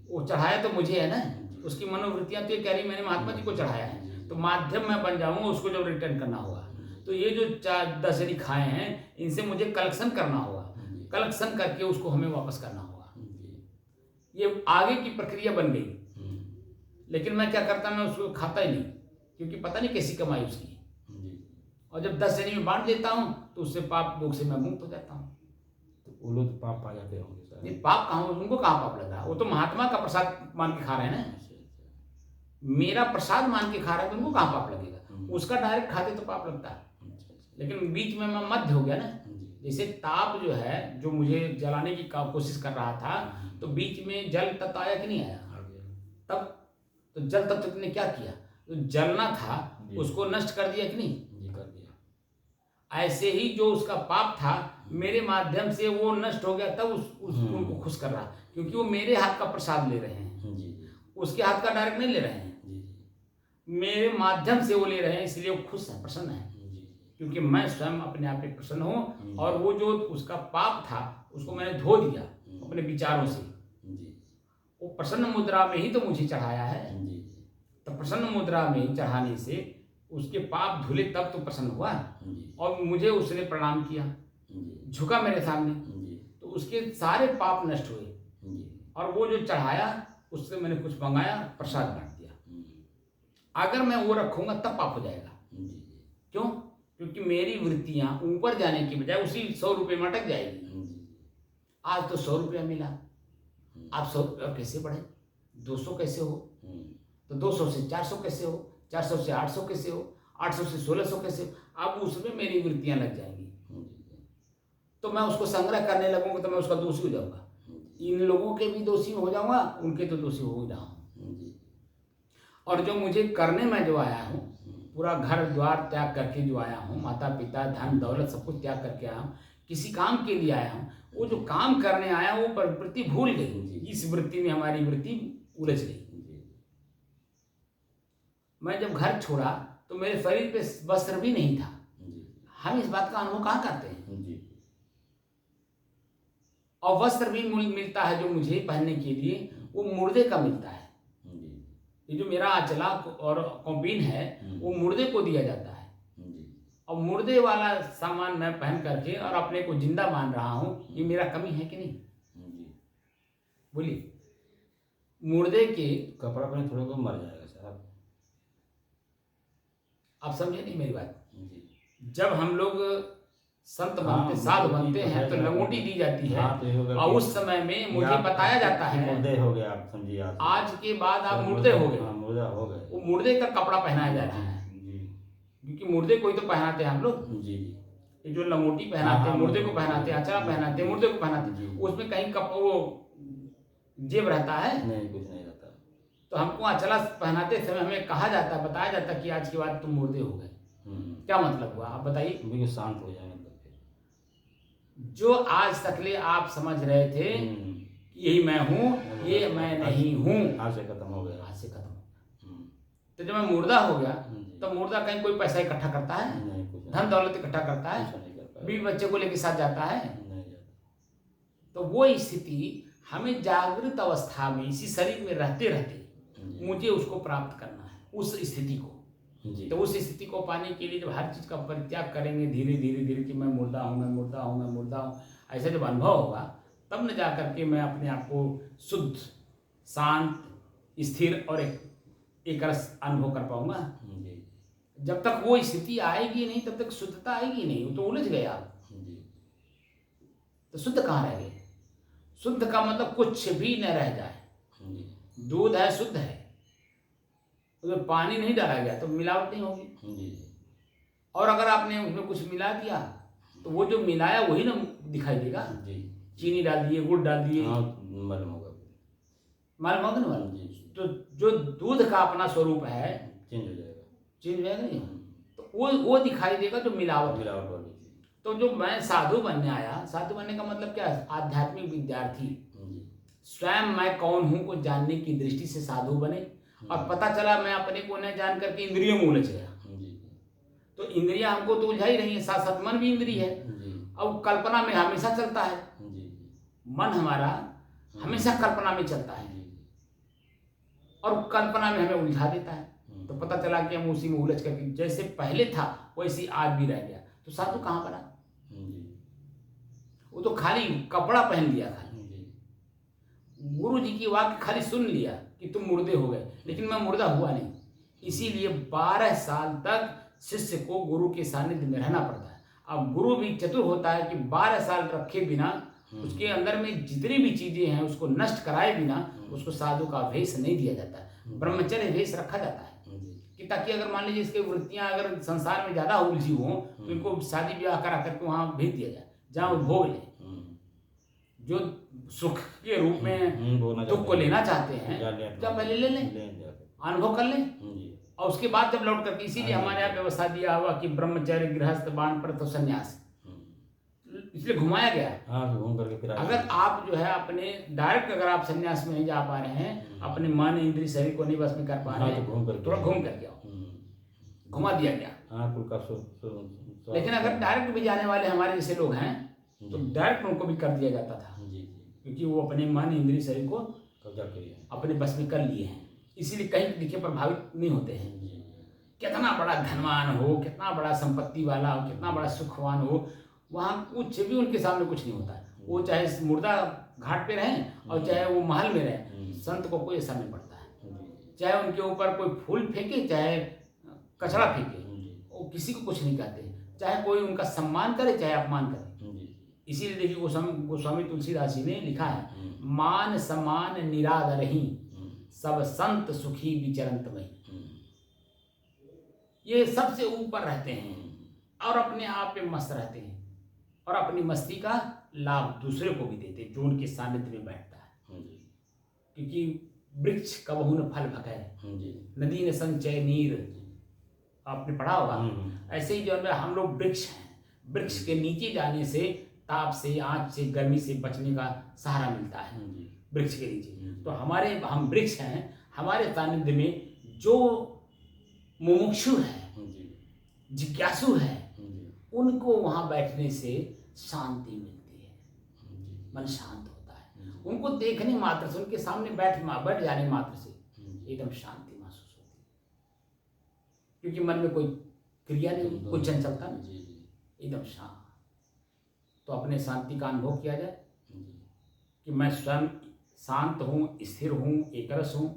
[SPEAKER 1] वो चढ़ाया तो मुझे है ना, उसकी मनोवृत्तियाँ तो ये कह रही मैंने महात्मा जी को चढ़ाया है, तो माध्यम मैं बन जाऊँगा, उसको जब रिटर्न करना होगा। तो ये जो 10 खाए हैं, इनसे मुझे कलेक्शन करना होगा, कलेक्शन करके उसको हमें वापस करना होगा। ये आगे की प्रक्रिया बन गई। लेकिन मैं क्या करता, मैं उसको खाता ही नहीं, क्योंकि पता नहीं कैसी कमाई उसकी। और जब 10 में बांट देता हूँ तो उससे पाप दोष से मैं मुक्त हो जाता हूँ।
[SPEAKER 2] तो वो लोग पाप पा जाते होंगे सर।
[SPEAKER 1] नहीं, पाप कहाँ, उनको कहाँ पाप लग रहा है, वो तो महात्मा का प्रसाद मान के खा रहे हैं ना। मेरा प्रसाद मान के खा रहा है तो उनको कहाँ पाप लगेगा, उसका डायरेक्ट खाते तो पाप लगता है। लेकिन बीच में मैं मध्य हो गया ना, जैसे ताप जो है, जो मुझे जलाने की कोशिश कर रहा था, तो बीच में जल तत्व आया कि नहीं आया, तब तो जल तत्व ने क्या किया, तो जलना था उसको नष्ट कर दिया कि नहीं,
[SPEAKER 2] कर दिया।
[SPEAKER 1] ऐसे ही जो उसका पाप था मेरे माध्यम से वो नष्ट हो गया, तब उनको खुश कर रहा, क्योंकि वो मेरे हाथ का प्रसाद ले रहे हैं, उसके हाथ का डायरेक्ट नहीं ले रहे हैं, मेरे माध्यम से वो ले रहे हैं, इसलिए वो खुश है, प्रसन्न है, क्योंकि मैं स्वयं अपने आप में प्रसन्न हूँ। और वो जो उसका पाप था उसको मैंने धो दिया अपने विचारों से, वो प्रसन्न मुद्रा में ही तो मुझे चढ़ाया है। तो प्रसन्न मुद्रा में चढ़ाने से उसके पाप धुले, तब तो प्रसन्न हुआ, और मुझे उसने प्रणाम किया, झुका मेरे सामने, तो उसके सारे पाप नष्ट हुए। और वो जो चढ़ाया उससे मैंने कुछ मंगाया, प्रसाद बांट दिया। अगर मैं वो रखूंगा तब पाप हो जाएगा। क्यों? क्योंकि मेरी वृत्तियां ऊपर जाने की बजाय उसी 100 रुपये में अटक जाएगी। आज तो 100 रुपया मिला, आप 100 रुपया कैसे बढ़े, 200 कैसे हो, तो 200 से 400 कैसे हो, 400 से 800 कैसे हो, 800 से 1600 कैसे हो। अब उसमें मेरी वृत्तियां लग जाएंगी, तो मैं उसको संग्रह करने लगूंगा, तो मैं उसका दोषी हो जाऊंगा। इन लोगों के भी दोषी हो जाऊंगा, उनके तो दोषी हो जाऊंगा। और जो मुझे करने में जो आया हूँ, पूरा घर द्वार त्याग करके जो आया हूँ, माता पिता धन दौलत सब कुछ त्याग करके आया हूँ, किसी काम के लिए आया हूँ, वो जो काम करने आया वो वृत्ति भूल गई, इस वृत्ति में हमारी वृत्ति उलझ गई। मैं जब घर छोड़ा तो मेरे शरीर पे वस्त्र भी नहीं था। हम इस बात का अनुभव कहाँ करते हैं। और वस्त्र भी मिलता है जो मुझे पहनने के लिए, वो मुर्दे का मिलता है। ये जो मेरा आंचला और कौपीन है वो मुर्दे को दिया जाता है, और मुर्दे वाला सामान मैं पहन करके और अपने को जिंदा मान रहा हूँ, ये मेरा कमी है कि नहीं? बोलिए। मुर्दे के
[SPEAKER 2] कपड़ा पहने थोड़ा बहुत मर जाएगा सर।
[SPEAKER 1] आप समझे नहीं मेरी बात। जब हम लोग संत बनते, साधु बनते हैं, तो लंगोटी दी जाती है, और उस समय में मुझे बताया जाता है
[SPEAKER 2] मुर्दे हो गए आप, समझिए
[SPEAKER 1] आज के बाद आप मुर्दे हो गए।
[SPEAKER 2] मुर्दा हो गए,
[SPEAKER 1] वो मुर्दे का कपड़ा पहनाया जा रहा है, क्योंकि मुर्दे को ही तो पहनाते हैं हम लोग। ये जो लंगोटी पहनाते हैं मुर्दे को पहनाते हैं, अचरा पहनाते हैं मुर्दे को पहनाते हैं, उसमें कहीं वो जेब रहता है
[SPEAKER 2] नहीं, कुछ नहीं रहता।
[SPEAKER 1] तो हमको अचला पहनाते समय हमें कहा जाता, बताया जाता कि आज के बाद तुम मुर्दे हो गए। क्या मतलब हुआ आप बताइए?
[SPEAKER 2] बिल्कुल शांत हो जाए।
[SPEAKER 1] जो आज तकले आप समझ रहे थे कि यही मैं हूँ, ये मैं नहीं हूँ,
[SPEAKER 2] आज से खत्म हो गया,
[SPEAKER 1] आज से खत्म हो गया। तो जब मैं मुर्दा हो गया, तो मुर्दा कहीं कोई पैसा इकट्ठा करता है, धन दौलत इकट्ठा करता है, बीवी बच्चे को लेके साथ जाता है? तो वो स्थिति हमें जागृत अवस्था में इसी शरीर में रहते रहते मुझे उसको प्राप्त करना है, उस स्थिति को। तो उस स्थिति को पाने के लिए जब हर चीज का परित्याग करेंगे धीरे धीरे धीरे कि मैं मुर्दा हूँ, मैं मुर्दा हूँ, मैं मुर्दा हूँ, ऐसा जब अनुभव होगा, तब न जा करके मैं अपने आप को शुद्ध, शांत, स्थिर और एक रस अनुभव कर पाऊंगा। जब तक वो स्थिति आएगी नहीं, तब तक शुद्धता आएगी नहीं, वो तो उलझ गए आप। तो शुद्ध कहाँ रह गए? शुद्ध का मतलब कुछ भी न रह जाए। दूध है, शुद्ध है, उसमें पानी नहीं डाला गया तो मिलावट नहीं होगी। और अगर आपने उसमें कुछ मिला दिया तो वो जो मिलाया वही ना दिखाई देगा।
[SPEAKER 2] जी।
[SPEAKER 1] चीनी डाल दिए, गुड़ डाल दिए,
[SPEAKER 2] हाँ, मालूम होगा।
[SPEAKER 1] मालूम होगा ना मालूम।
[SPEAKER 2] जी।
[SPEAKER 1] तो जो दूध का अपना स्वरूप है
[SPEAKER 2] चेंज हो जाएगा।
[SPEAKER 1] चेंज हो जाएगा नहीं, तो वो दिखाई देगा जो मिलावट है।
[SPEAKER 2] मिलावट वाली चीज।
[SPEAKER 1] तो जो मैं साधु बनने आया, साधु बनने का मतलब क्या है? आध्यात्मिक विद्यार्थी,
[SPEAKER 2] जी।
[SPEAKER 1] स्वयं मैं कौन हूं को जानने की दृष्टि से साधु बने। और पता चला मैं अपने को न जान करके इंद्रियों में उलझ गया।
[SPEAKER 2] जी।
[SPEAKER 1] तो इंद्रियां हमको तो उलझा ही रही है, साथ साथ मन भी इंद्रिय है।
[SPEAKER 2] जी।
[SPEAKER 1] अब कल्पना में हमेशा चलता है,
[SPEAKER 2] जी।
[SPEAKER 1] मन हमारा हमेशा कल्पना में चलता है और कल्पना में हमें उलझा देता है। तो पता चला कि हम उसी में उलझ करके जैसे पहले था वैसे आज भी रह गया। तो साधु कहाँ बना? वो तो खाली कपड़ा पहन लिया, खाली गुरु जी की वाक्य खाली सुन लिया कि तुम मुर्दे हो गए, लेकिन मैं मुर्दा हुआ नहीं। इसीलिए 12 साल तक शिष्य को गुरु के सानिध्य में रहना पड़ता है। अब गुरु भी चतुर होता है कि 12 साल रखे बिना, उसके अंदर में जितनी भी चीजें हैं उसको नष्ट कराए बिना उसको साधु का वेश नहीं दिया जाता, ब्रह्मचर्य वेश रखा जाता है कि ताकि अगर मान लीजिए इसकी वृत्तियां अगर संसार में ज्यादा उलझी हो तो इनको शादी ब्याह करा करके वहां भेज दिया जाए जहां वो भोग ले। जो सुख के रूप में दुख को लेना चाहते हैं क्या पहले ले लें, अनुभव कर लें, और उसके बाद जब लौट करके, इसीलिए हमारे यहाँ व्यवस्था दिया हुआ कि ब्रह्मचर्य, गृहस्थ, बानप्रस्थ, संन्यास, इसलिए घुमाया गया।
[SPEAKER 2] हाँ, घूम करके फिर
[SPEAKER 1] अगर आप जो है अपने डायरेक्ट अगर आप संन्यास में नहीं जा पा रहे हैं, अपने मन इंद्रिय शरीर को नहीं बस में कर पा रहे हैं, थोड़ा घूम करके आओ, घुमा दिया गया।
[SPEAKER 2] हाँ, कुल का
[SPEAKER 1] लेकिन अगर डायरेक्ट भी जाने वाले हमारे जैसे लोग हैं तो डायरेक्ट उनको भी कर दिया जाता था, क्योंकि वो अपने मन इंद्रिय शरीर को
[SPEAKER 2] कब्जा किए,
[SPEAKER 1] अपने बस में कर लिए हैं। इसीलिए कहीं दिखे प्रभावित नहीं होते हैं। कितना बड़ा धनवान हो, कितना बड़ा संपत्ति वाला हो, कितना बड़ा सुखवान हो, वहाँ कुछ भी उनके सामने कुछ नहीं होता है। वो चाहे मुर्दा घाट पे रहें और चाहे वो महल में रहें, संत को कोई असर नहीं पड़ता है। चाहे उनके ऊपर कोई फूल फेंके, चाहे कचरा फेंके, वो किसी को कुछ नहीं कहते। चाहे कोई उनका सम्मान करे, चाहे अपमान करे। इसीलिए देखिए गोस्वामी तुलसीदास जी ने लिखा है, मान सम्मान निरादरहि, सब संत सुखी विचरंत में। ये सबसे ऊपर रहते हैं और अपने आप में मस्त रहते हैं और अपनी मस्ती का लाभ दूसरे को भी देते हैं जो उनके सानिध्य में बैठता है। क्योंकि वृक्ष कबहू न फल भकै, नदी न संचय नीर, आपने पढ़ा होगा। ऐसे ही जो हम लोग वृक्ष हैं, वृक्ष के नीचे जाने से ताप से, आँच से, गर्मी से बचने का सहारा मिलता है वृक्ष के नीचे। तो हम वृक्ष हैं, हमारे सानिध्य में जो मुमुक्षु है, जिज्ञासु है, उनको वहां बैठने से शांति मिलती है, मन शांत होता है। उनको देखने मात्र से, उनके सामने बैठ जाने मात्र से एकदम शांति महसूस होती है, क्योंकि मन में कोई क्रिया नहीं, कोई चंचलता नहीं, एकदम शांत। तो अपने शांति का अनुभव किया जाए कि मैं स्वयं शांत हूँ, स्थिर हूँ, एकरस हूँ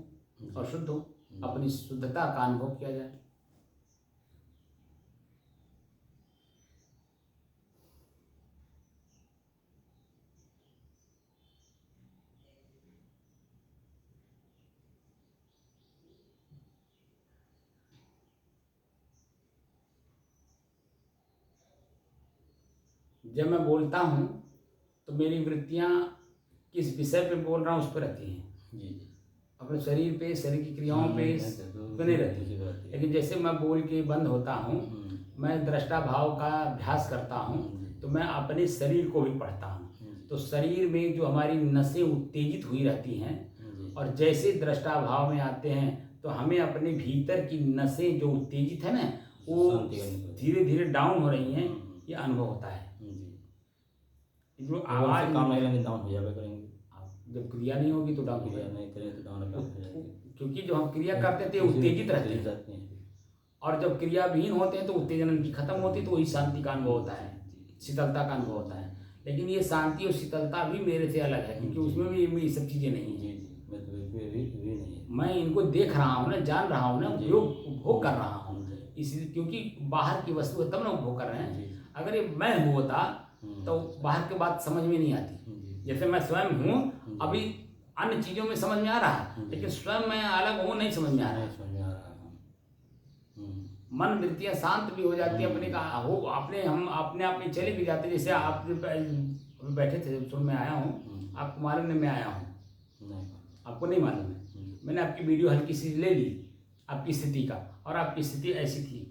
[SPEAKER 1] और शुद्ध हूँ। अपनी शुद्धता का अनुभव किया जाए। जब मैं बोलता हूँ तो मेरी वृत्तियाँ किस विषय पे बोल रहा हूँ उस पर रहती हैं, अपने शरीर पे, शरीर की क्रियाओं पे नहीं रहती। लेकिन जैसे मैं बोल के बंद होता हूँ, मैं दृष्टा भाव का अभ्यास करता हूँ, तो मैं अपने शरीर को भी पढ़ता हूँ। तो शरीर में जो हमारी नसें उत्तेजित हुई रहती हैं और जैसे दृष्टा भाव में आते हैं तो हमें अपने भीतर की नसें जो उत्तेजित है ना, वो धीरे धीरे डाउन हो रही हैं, ये अनुभव होता है। जो आवाज
[SPEAKER 2] काम नहीं लेंगे डाउन हो जाएगा, करेंगे
[SPEAKER 1] जब क्रिया नहीं होगी तो डाउन हो जाएगा।
[SPEAKER 2] नहीं करें तो डाउन, क्योंकि
[SPEAKER 1] जो हम क्रिया करते थे उत्तेजित रहते हैं और जब क्रियाविहीन होते हैं तो उत्तेजना उनकी खत्म होती है, तो वही शांति का अनुभव होता है, शीतलता का अनुभव होता है। लेकिन ये शांति और शीतलता भी मेरे से अलग है, क्योंकि उसमें भी ये सब चीजें नहीं है। मैं इनको देख रहा हूँ ना, जान रहा हूँ ना, उपभोग कर रहा हूँ, इसलिए क्योंकि बाहर की वस्तु है तब ना उपभोग कर रहे हैं। अगर ये मैं होता तो बाहर की बात समझ में नहीं आती। जैसे मैं स्वयं हूँ, अभी अन्य चीजों में समझ में आ रहा है, लेकिन स्वयं मैं अलग हूँ नहीं समझ में आ रहा है। मन वृत्तियाँ शांत भी हो जाती है, अपने का हो अपने हम अपने आप में चले भी जाते हैं। जैसे आप जब बैठे थे सुन में आया हूँ, आपको मालूम नहीं मैं आया हूँ,
[SPEAKER 2] नहीं।
[SPEAKER 1] आपको नहीं मालूम है। मैंने आपकी वीडियो हल्की सी ले ली आपकी स्थिति का, और आपकी स्थिति ऐसी थी,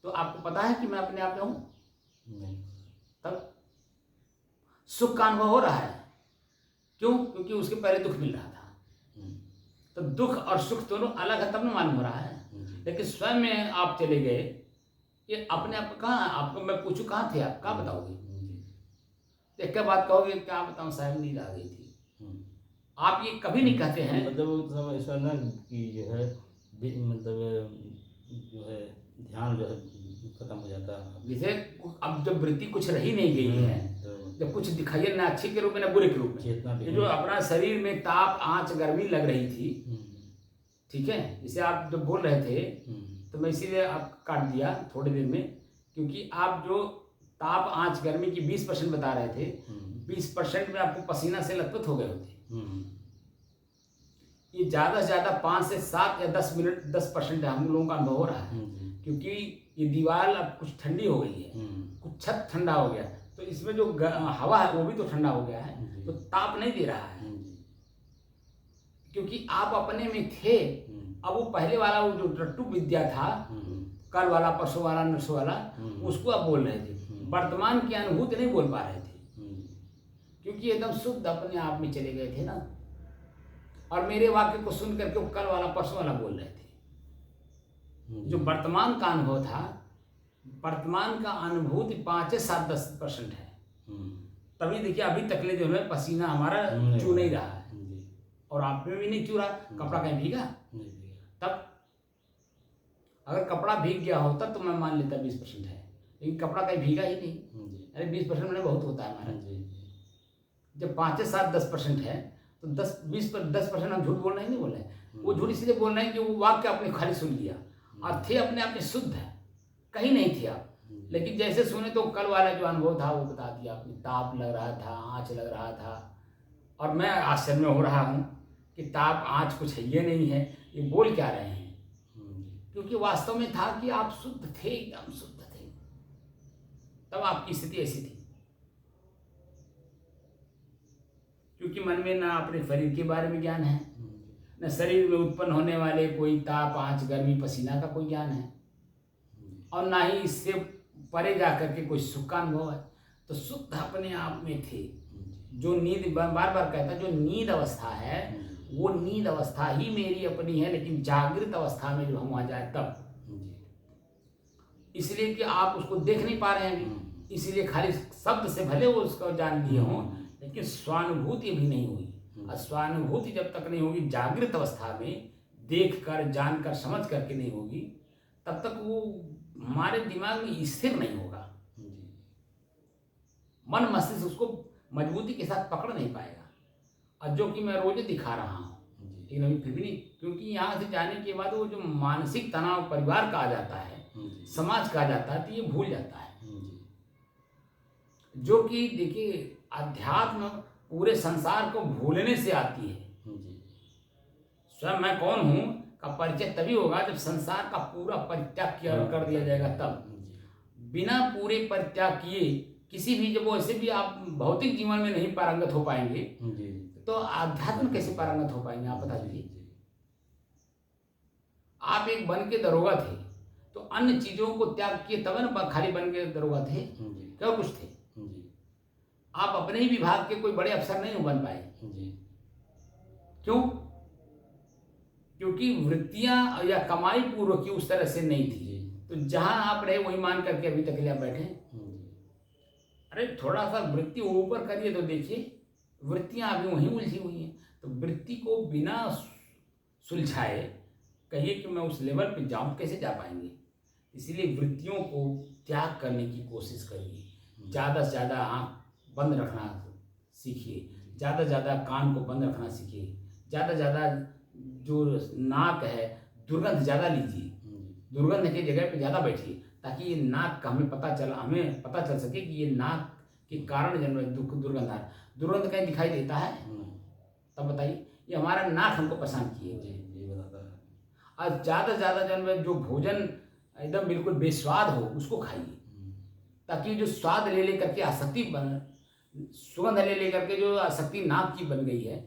[SPEAKER 1] तो आपको पता है कि मैं अपने आप में हूँ।
[SPEAKER 2] नहीं।
[SPEAKER 1] तब सुख का अनुभव हो रहा है, क्यों? क्योंकि उसके पहले दुख मिल रहा था। तो दुख और सुख दोनों अलग है, तब न मालूम हो रहा है। लेकिन स्वयं में आप चले गए, ये अपने आप कहाँ, आपको मैं पूछूं कहाँ थे आप, क्या बताओगे? एक क्या बात कहोगे, क्या बताऊं साहब, नींद आ गई थी। आप ये कभी नहीं कहते हैं,
[SPEAKER 2] मतलब ऐसा ना कि जो है मतलब जो है ध्यान जो है खत्म हो जाता है।
[SPEAKER 1] जैसे अब जब वृत्ति कुछ रही नहीं गई है, जब कुछ दिखाइए ना अच्छे के रूप में ना बुरे के रूप में, ये जो अपना शरीर में ताप आंच गर्मी लग रही थी, ठीक है, इसे आप जब बोल रहे थे तो मैं इसीलिए आप काट दिया थोड़ी देर में, क्योंकि आप जो ताप आंच गर्मी की 20% बता रहे थे, 20% में आपको पसीना से लथपथ हो गए होते। ये ज़्यादा से ज़्यादा 5 से 7 या 10 मिनट 10% हम लोगों का अनुभव हो रहा है, क्योंकि ये दीवार अब कुछ ठंडी हो गई है, कुछ छत ठंडा हो गया, तो इसमें जो हवा है वो भी तो ठंडा हो गया है, तो ताप नहीं दे रहा है, क्योंकि आप अपने में थे। अब वो पहले वाला वो जो रट्टू विद्या था, कल वाला परसों वाला नरसों वाला, उसको आप बोल रहे थे, वर्तमान की अनुभूति नहीं बोल पा रहे थे, क्योंकि एकदम शुद्ध अपने आप में चले गए थे ना, और मेरे वाक्य को सुन करके वो कल वाला परसों वाला बोल रहे थे। जो वर्तमान का अनुभव था, वर्तमान का अनुभूति 5 से 7 10% है। तभी देखिए अभी तक ले जो है पसीना हमारा चू नहीं रहा है, और आप में भी नहीं चू रहा, कपड़ा कहीं भीगा। तब अगर कपड़ा भीग गया होता तो मैं मान लेता 20% है, लेकिन कपड़ा कहीं भीगा ही नहीं। अरे 20% में बहुत होता है हमारा। जब 5 से 7 10% है तो 10% हम झूठ बोल रहे हैं, नहीं बोल रहे हैं। वो झूठ इसलिए बोल रहे हैं कि वो वाक्य आपने खाली सुन लिया, और थे अपने आप में शुद्ध है, कहीं नहीं थे आप। लेकिन जैसे सुने तो कल वाला जो अनुभव था वो बता दिया आपने, ताप लग रहा था, आँच लग रहा था, और मैं आश्चर्य में हो रहा हूँ कि ताप आँच कुछ है ये नहीं है, ये बोल क्या रहे हैं, क्योंकि वास्तव में था कि आप शुद्ध थे, एकदम शुद्ध थे। तब आपकी स्थिति ऐसी थी, क्योंकि मन में ना अपने शरीर के बारे में ज्ञान है, न शरीर में उत्पन्न होने वाले कोई ताप आंच गर्मी पसीना का कोई ज्ञान है, और ना ही इससे परे जा करके कोई सुख का अनुभव है। तो शुद्ध अपने आप में थे। जो नींद, बार बार कहता, जो नींद अवस्था है वो नींद अवस्था ही मेरी अपनी है, लेकिन जागृत अवस्था में जो हम वहाँ जाए तब, इसलिए कि आप उसको देख नहीं पा रहे हैं अभी, इसीलिए खाली शब्द से भले वो उसको जान लिए हों, लेकिन स्वानुभूति भी नहीं हुई। और स्वानुभूति जब तक नहीं होगी जागृत अवस्था में, देख कर जान कर समझ करके नहीं होगी, तब तक वो हमारे दिमाग में स्थिर नहीं होगा। मन मस्तिष्क उसको मजबूती के साथ पकड़ नहीं पाएगा। और जो कि मैं रोज दिखा रहा हूँ, लेकिन अभी फिर भी नहीं, क्योंकि यहाँ से जाने के बाद वो जो मानसिक तनाव परिवार का आ जाता है, समाज का आ जाता है, तो ये भूल जाता है। जो कि देखिए अध्यात्म पूरे संसार को भूलने से आती है। स्वयं मैं कौन हूँ का परिचय तभी होगा जब संसार का पूरा परित्याग कर दिया जाएगा। तब बिना पूरे परित्याग किए किसी भी, जब वैसे भी आप भौतिक जीवन में नहीं पारंगत हो पाएंगे, तो आध्यात्म कैसे पारंगत हो पाएंगे आप बता दीजिए। आप एक बन के दरोगा थे, तो अन्य चीजों को त्याग किए तब ना खाली बन के दरोगा थे, क्या कुछ थे। आप अपने ही विभाग के कोई बड़े अफसर नहीं बन पाए। क्यों? क्योंकि वृत्तियां या कमाई पूर्व की उस तरह से नहीं थी। तो जहां आप रहे वही मान करके अभी तक ले आप बैठे। अरे थोड़ा सा वृत्ति ऊपर करिए तो देखिए वृत्तियां अभी वहीं उलझी हुई हैं। तो वृत्ति को बिना सुलझाए कहिए कि मैं उस लेवल पे जाऊं, कैसे जा पाएंगे। इसीलिए वृत्तियों को त्याग करने की कोशिश करिए। ज़्यादा से ज़्यादा आँख बंद रखना सीखिए, ज़्यादा से ज़्यादा कान को बंद रखना सीखिए, ज़्यादा से ज़्यादा जो नाक है दुर्गंध ज़्यादा लीजिए, दुर्गंध की जगह पे ज़्यादा बैठिए, ताकि ये नाक का हमें पता चल सके कि ये नाक के कारण जन्म दुर्गंध आ रहा है। दुर्गंध कहीं दिखाई देता है? तब बताइए, ये हमारा नाक हमको परेशान किए हुए है। और ज़्यादा से ज़्यादा जो भोजन एकदम बिल्कुल बेस्वाद हो उसको खाइए, ताकि जो स्वाद ले लेकर के आसक्ति बन, सुगंध ले लेकर के जो आसक्ति नाक की बन गई है,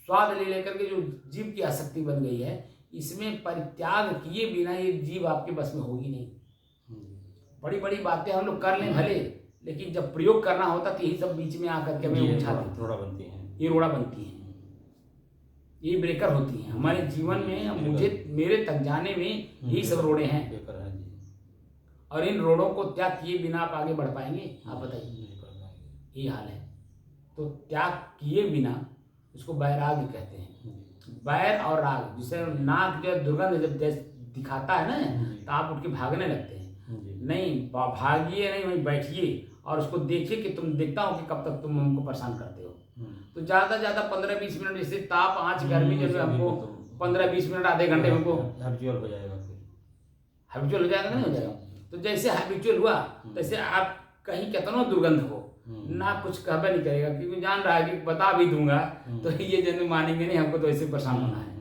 [SPEAKER 1] स्वाद ले लेकर के जो जीभ की आसक्ति बन गई है, इसमें परित्याग किए बिना ये जीभ आपके बस में होगी नहीं। बड़ी बड़ी बातें हम लोग कर लें भले, लेकिन जब प्रयोग करना होता तो यही सब बीच में आकर के हमें
[SPEAKER 2] रोड़ा बनती है,
[SPEAKER 1] ये रोड़ा बनती है, ये ब्रेकर होती हैं हमारे जीवन में। मुझे मेरे तक जाने में यही सब रोड़े हैं, और इन रोड़ों को त्याग किए बिना आप आगे बढ़ पाएंगे? आप बताइए, ये हाल है। तो त्याग किए बिना उसको वैराग्य कहते हैं। वैर और राग, जिसे नाक जो दुर्गंध जब दिखाता है ना, तो आप उठ के भागने लगते हैं। नहीं, भागिए नहीं, वहीं बैठिए और उसको देखिए कि तुम, देखता हो कि कब तक तुम हमको परेशान करते हो। तो ज़्यादा 15-20 मिनट, जैसे ताप आँच गर्मी जब हमको 15-20 मिनट आधे घंटे में हमको
[SPEAKER 2] हैबिचुअल हो जाएगा,
[SPEAKER 1] हैबिचुअल हो जाएगा, नहीं हो जाएगा। तो जैसे हैबिचुअल हुआ तैसे आप कहीं कितना दुर्गंध हो ना कुछ कहबे नहीं करेगा, क्योंकि जान रहा है कि बता भी दूंगा तो ये जन मानेंगे नहीं, हमको तो ऐसे परेशान होना है।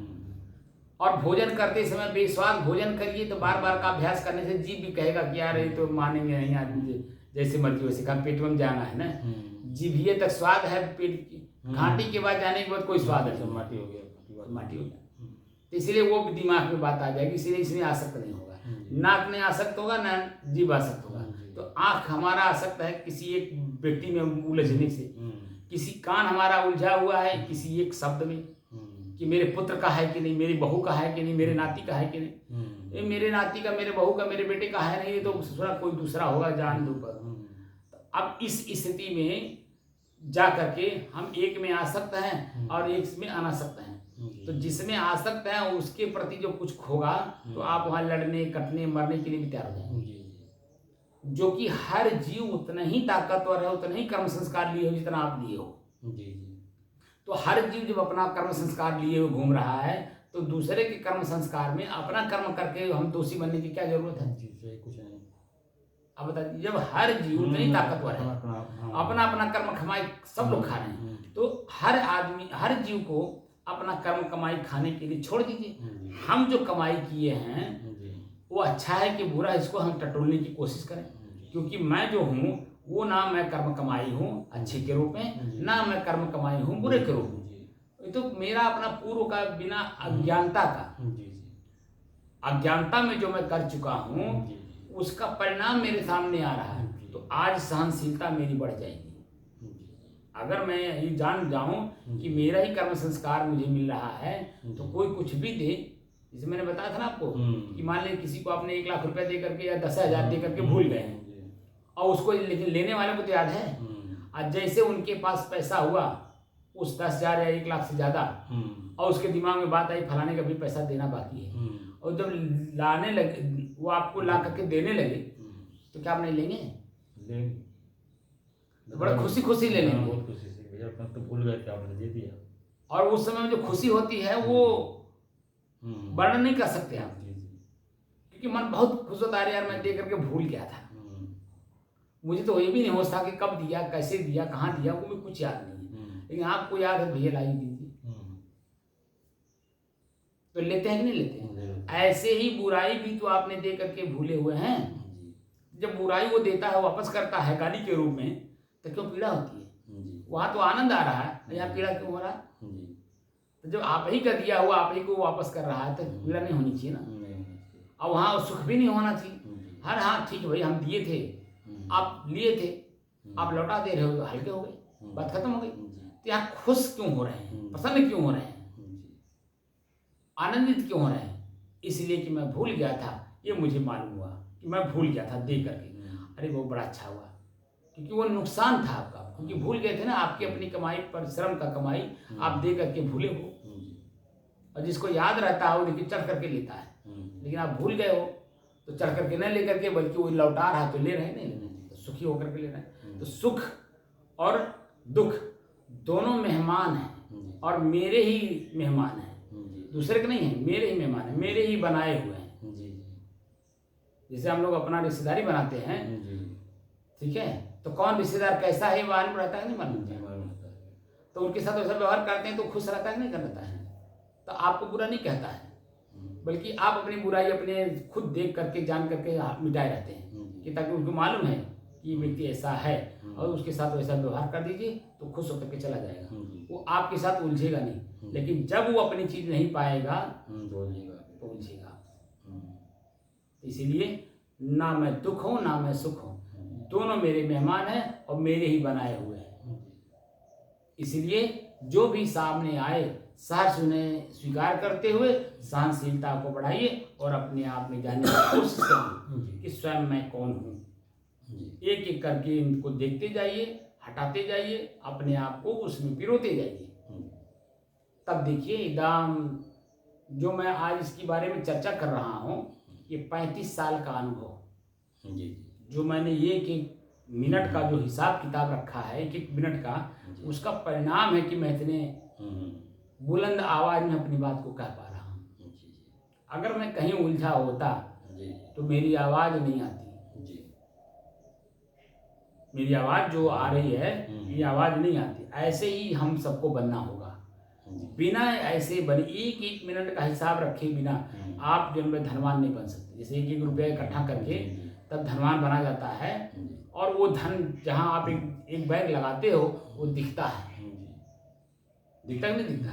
[SPEAKER 1] और भोजन करते समय बेस्वाद भोजन करिए, तो बार बार का अभ्यास करने से जीभ भी कहेगा कि यार ये तो मानेंगे नहीं आदमी, जैसे मर्जी वैसे का, पेट में जाना है ना, जीभिए तक स्वाद है, पेट की घाटी के बाद जाने के बाद कोई स्वाद है,
[SPEAKER 2] माटी हो गया,
[SPEAKER 1] माटी हो गया। तो इसलिए वो दिमाग में बात आ जाएगी, इसलिए इसमें आसक्त नहीं होगा। नाक में आसक्त होगा ना, जीभ आसक्त होगा। तो आँख हमारा आसक्त है किसी एक व्यक्ति में उलझने से, किसी कान हमारा उलझा हुआ है किसी एक शब्द में, कि मेरे पुत्र का है कि नहीं, मेरी बहू का है कि नहीं, मेरे नाती का है कि नहीं। ये मेरे नाती का, मेरे बहू का, मेरे बेटे का है नहीं, तो कोई दूसरा होगा, जान दो पर। अब इस स्थिति में जा करके हम एक में आसक्त हैं और एक में अनासक्त हैं। तो जिसमें आसक्त है उसके प्रति जो कुछ होगा तो आप वहाँ लड़ने, कटने, मरने के लिए भी तैयार हो जाएंगे। जो कि हर जीव उतना ही ताकतवर है, उतना ही कर्म संस्कार लिए हो जितना आप लिए हो। तो हर जीव जब अपना कर्म संस्कार लिए हुए घूम रहा है, तो दूसरे के कर्म संस्कार में अपना कर्म करके हम दोषी बनने की क्या जरूरत है?
[SPEAKER 2] कुछ नहीं।
[SPEAKER 1] अब बताइए, जब हर जीव उतना ही ताकतवर है, अपना अपना कर्म कमाई सब लोग खा रहे हैं, तो हर आदमी, हर जीव को अपना कर्म कमाई खाने के लिए छोड़ दीजिए। हम जो कमाई किए हैं वो अच्छा है कि बुरा, इसको हम टटोलने की कोशिश करें। क्योंकि मैं जो हूँ वो ना मैं कर्म कमाई हूँ अच्छे के रूप में, ना मैं कर्म कमाई हूँ बुरे के रूप में। तो मेरा अपना पूर्व का बिना अज्ञानता का, अज्ञानता में जो मैं कर चुका हूँ उसका परिणाम मेरे सामने आ रहा है। तो आज सहनशीलता मेरी बढ़ जाएगी। अगर मैं ये जान जाऊं कि मेरा ही कर्म संस्कार मुझे मिल रहा है, तो कोई कुछ भी दे, जैसे मैंने बताया था ना आपको कि मान लें किसी को आपने 1 लाख रुपया दे करके या 10,000 दे करके भूल गए हैं, और उसको, लेकिन लेने वाले को तो याद है। आज जैसे उनके पास पैसा हुआ उस 10,000 या 1 लाख से ज़्यादा, और उसके दिमाग में बात आई फलाने का भी पैसा देना बाकी है, और जब लाने लगे, वो आपको ला करके देने लगे, तो क्या आप नहीं लेंगे? तो बड़ा खुशी खुशी ले लेंगे।
[SPEAKER 2] बहुत खुशी से भैया, अपना तो भूल गए थे, आपने दे दिया।
[SPEAKER 1] और उस समय में जो खुशी होती है वो वर्णन नहीं कर सकते आप, क्योंकि मन बहुत खुश होता है, यार मैं दे करके भूल गया था, मुझे तो ये भी नहीं होता कि कब दिया, कैसे दिया, कहाँ दिया, वो भी कुछ याद नहीं है। लेकिन आपको याद है, भैया लाई दीजिए, तो लेते हैं कि नहीं लेते हैं? ऐसे ही बुराई भी तो आपने दे करके भूले हुए हैं। जब बुराई वो देता है, वापस करता है गाली के रूप में, तो क्यों पीड़ा होती है? वहाँ तो आनंद आ रहा है, यहाँ पीड़ा क्यों हो रहा है? तो जब आप ही का दिया हुआ आप ही को वापस कर रहा है, तो पीड़ा नहीं होनी चाहिए ना। और वहाँ सुख भी नहीं होना चाहिए। हर हाँ ठीक है भाई, हम दिए थे, आप लिए थे, आप लौटा दे रहे हो, तो हल्के हो गए, बात खत्म हो गई। तो यहाँ खुश क्यों हो रहे हैं, प्रसन्न क्यों हो रहे हैं, आनंदित क्यों हो रहे हैं? इसलिए कि मैं भूल गया था, ये मुझे मालूम हुआ कि मैं भूल गया था दे करके। अरे वो बड़ा अच्छा हुआ, क्योंकि वो नुकसान था आपका, क्योंकि भूल गए थे ना, आपकी अपनी कमाई, परिश्रम का कमाई आप दे करके भूले हो। और जिसको याद रहता है वो देखिए चढ़ करके लेता है, लेकिन आप भूल गए हो तो चढ़ करके नहीं लेकर के, बल्कि वो लौटा रहा है तो ले रहे हैं, नहीं तो सुखी होकर के ले रहे हैं। तो सुख और दुख दोनों मेहमान हैं, और मेरे ही मेहमान हैं, दूसरे के नहीं है, मेरे ही मेहमान है, मेरे ही बनाए हुए हैं। जैसे हम लोग अपना रिश्तेदारी बनाते हैं, ठीक है, तो कौन रिश्तेदार कैसा है मालूम रहता है, नहीं मालूम रहता है। तो उनके साथ वैसा व्यवहार करते हैं तो खुश रहता है, नहीं करता है, तो आपको बुरा नहीं कहता है। बल्कि आप अपनी बुराई अपने खुद देख करके जान करके आप मिटाए रहते हैं कि ताकि उनको मालूम है कि ये व्यक्ति ऐसा है और उसके साथ वैसा व्यवहार कर दीजिए तो खुश होकर के चला जाएगा, वो आपके साथ उलझेगा नहीं। लेकिन जब वो अपनी चीज नहीं पाएगा तो उलझेगा। इसीलिए ना मैं दुख हूं ना मैं सुख हूं, दोनों मेरे मेहमान हैं और मेरे ही बनाए हुए हैं। इसलिए जो भी सामने आए सहर्ष उन्हें स्वीकार करते हुए सहनशीलता को बढ़ाइए और अपने आप में जानने की कोशिश करिए कि स्वयं मैं कौन हूँ। एक एक करके इनको देखते जाइए, हटाते जाइए, अपने आप को उसमें पिरोते जाइए। तब देखिए एकदम जो मैं आज इसके बारे में चर्चा कर रहा हूँ, ये 35 साल का अनुभव जो मैंने ये एक मिनट का जो हिसाब किताब रखा है, एक एक मिनट का, उसका परिणाम है कि मैं इतने बुलंद आवाज में अपनी बात को कह पा रहा हूँ। अगर मैं कहीं उलझा होता तो मेरी आवाज नहीं आती। मेरी आवाज जो आ रही है ये आवाज नहीं आती। ऐसे ही हम सबको बनना होगा। बिना ऐसे बने एक एक मिनट का हिसाब रखे बिना आप जन्म में धनवान नहीं बन सकते। जैसे एक एक रुपया इकट्ठा करके तब धनवान बना जाता है, और वो धन जहाँ आप एक बैग लगाते हो वो दिखता है, दिखता कि नहीं दिखता?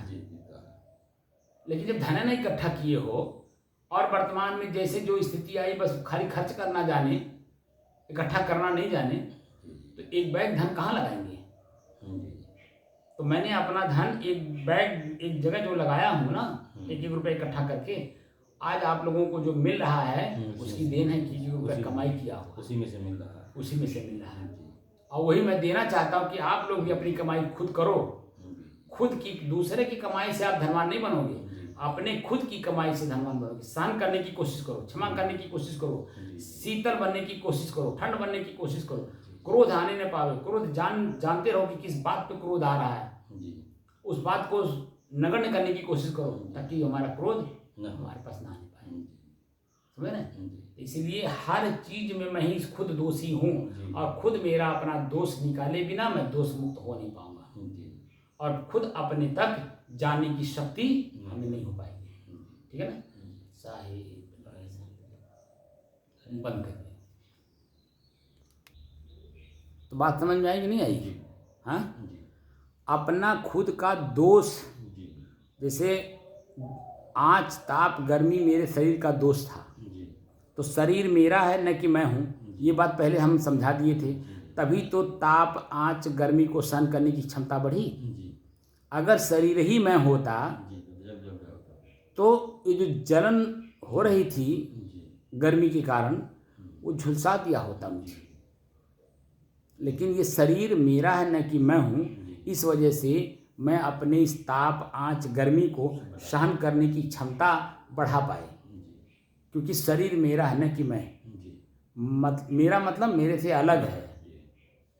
[SPEAKER 1] लेकिन जब धन नहीं इकट्ठा किए हो और वर्तमान में जैसे जो स्थिति आई बस खाली खर्च करना जाने, इकट्ठा करना नहीं जाने, तो एक बैग धन कहाँ लगाएंगे? तो मैंने अपना धन एक बैग एक जगह जो लगाया हूँ ना, एक एक रुपये इकट्ठा करके, आज आप लोगों को जो मिल रहा है उसकी देन है कि जो रुपये कमाई किया हो
[SPEAKER 2] उसी में से मिल रहा है,
[SPEAKER 1] उसी में से मिल रहा है। और वही मैं देना चाहता हूँ कि आप लोग भी अपनी कमाई खुद करो। खुद की, दूसरे की कमाई से आप धनवान नहीं बनोगे, अपने खुद की कमाई से धनवान बनोगे। सहन करने की कोशिश करो, क्षमा करने की कोशिश करो, शीतल बनने की कोशिश करो, ठंड बनने की कोशिश करो, क्रोध आने न पावे। क्रोध जानते रहो कि किस बात पे क्रोध आ रहा है, उस बात को नगण्य करने की कोशिश करो ताकि हमारा क्रोध हमारे पास ना आने पाए। समझे ना? इसीलिए हर चीज में मैं ही खुद दोषी हूँ, और खुद मेरा अपना दोष निकाले बिना मैं दोष मुक्त हो नहीं पाऊंगा, और खुद अपने तक जाने की शक्ति हमें नहीं हो पाएगी। ठीक है ना? साहिब बंद कर दे। तो बात समझ में आएगी नहीं आएगी? हाँ, अपना खुद का दोष, जैसे आँच ताप गर्मी मेरे शरीर का दोष था, तो शरीर मेरा है न कि मैं हूँ, ये बात पहले हम समझा दिए थे। तभी तो ताप आँच गर्मी को सहन करने की क्षमता बढ़ी। अगर शरीर ही मैं होता तो ये जो जलन हो रही थी गर्मी के कारण वो झुलसा दिया होता मुझे। लेकिन ये शरीर मेरा है न कि मैं हूँ, इस वजह से मैं अपने इस ताप आँच गर्मी को सहन करने की क्षमता बढ़ा पाए, क्योंकि शरीर मेरा है न कि मैं। मेरा मतलब मेरे से अलग है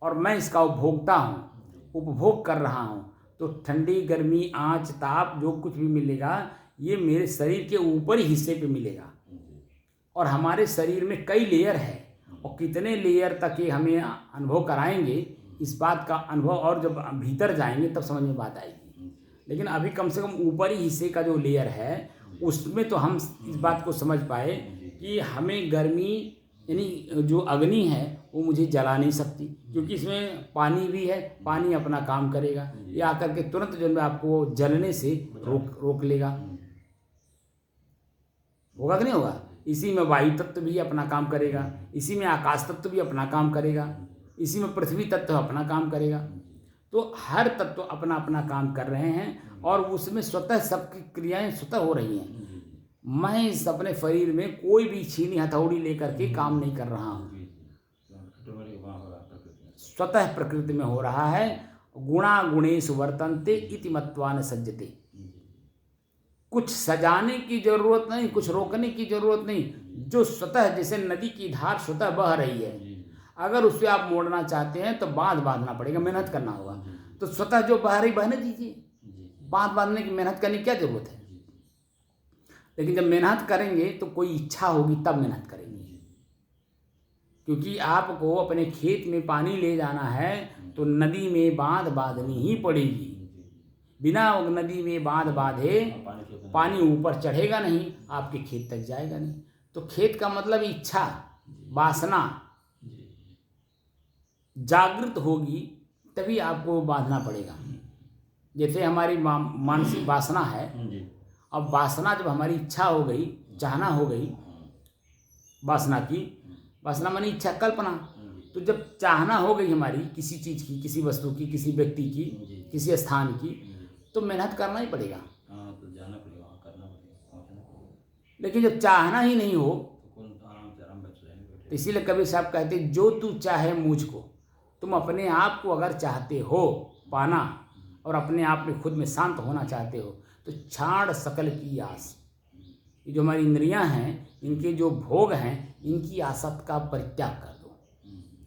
[SPEAKER 1] और मैं इसका उपभोक्ता हूँ, उपभोग कर रहा हूँ। तो ठंडी गर्मी आँच ताप जो कुछ भी मिलेगा ये मेरे शरीर के ऊपरी हिस्से पे मिलेगा, और हमारे शरीर में कई लेयर है, और कितने लेयर तक ये हमें अनुभव कराएंगे, इस बात का अनुभव और जब भीतर जाएंगे तब समझ में बात आएगी। लेकिन अभी कम से कम ऊपरी हिस्से का जो लेयर है उसमें तो हम इस बात को समझ पाए कि हमें गर्मी यानी जो अग्नि है वो मुझे जला नहीं सकती, क्योंकि इसमें पानी भी है, पानी अपना काम करेगा, ये आकर के तुरंत जो है आपको जलने से रोक लेगा। होगा कि नहीं होगा? इसी में वायु तत्व भी अपना काम करेगा, इसी में आकाश तत्व भी अपना काम करेगा, इसी में पृथ्वी तत्व अपना काम करेगा। तो हर तत्व अपना अपना काम कर रहे हैं और उसमें स्वतः सबकी क्रियाएं स्वतः हो रही हैं। मैं इस अपने शरीर में कोई भी छीनी हथौड़ी लेकर के काम नहीं कर रहा हूँ, स्वतः प्रकृति में हो रहा है। गुणा गुणेषु वर्तन्ते इति मत्वा न सज्जते। कुछ सजाने की जरूरत नहीं, कुछ रोकने की जरूरत नहीं, जो स्वतः जैसे नदी की धार स्वतः बह रही है, अगर उसे आप मोड़ना चाहते हैं तो बांध बांधना पड़ेगा, मेहनत करना होगा। तो स्वतः जो बह रही बहने दीजिए, बांध बांधने की मेहनत करने की क्या जरूरत है? लेकिन जब मेहनत करेंगे तो कोई इच्छा होगी तब मेहनत करेंगे, क्योंकि आपको अपने खेत में पानी ले जाना है तो नदी में बांध बांधनी ही पड़ेगी। बिना नदी में बांध बांधे
[SPEAKER 2] पानी फ्लो करना।
[SPEAKER 1] पानी ऊपर चढ़ेगा नहीं, आपके खेत तक जाएगा नहीं। तो खेत का मतलब इच्छा, वासना
[SPEAKER 2] जी
[SPEAKER 1] जागृत होगी तभी आपको बांधना पड़ेगा। जैसे हमारी मानसिक वासना है,
[SPEAKER 2] जी
[SPEAKER 1] अब वासना जब हमारी इच्छा हो गई, चाहना हो गई, वासना की, वासना मानी इच्छा, कल्पना। तो जब चाहना हो गई हमारी किसी चीज़ की, किसी वस्तु की, किसी व्यक्ति की, किसी स्थान की, तो मेहनत करना ही पड़ेगा।
[SPEAKER 2] हाँ, तो जाना पड़ेगा, वहाँ करना पड़ेगा, पहुँचना पड़ेगा।
[SPEAKER 1] लेकिन जब चाहना ही नहीं हो
[SPEAKER 2] तो कौन आराम से आराम बैठ जाएंगे।
[SPEAKER 1] तो इसीलिए कबीर साहब कहते हैं, जो तू चाहे मुझको, तुम अपने आप को अगर चाहते हो पाना और अपने आप में खुद में शांत होना चाहते हो, तो छाड़ सकल की आस। ये जो हमारी इंद्रियां हैं, इनके जो भोग हैं, इनकी आसक्त का परित्याग कर दो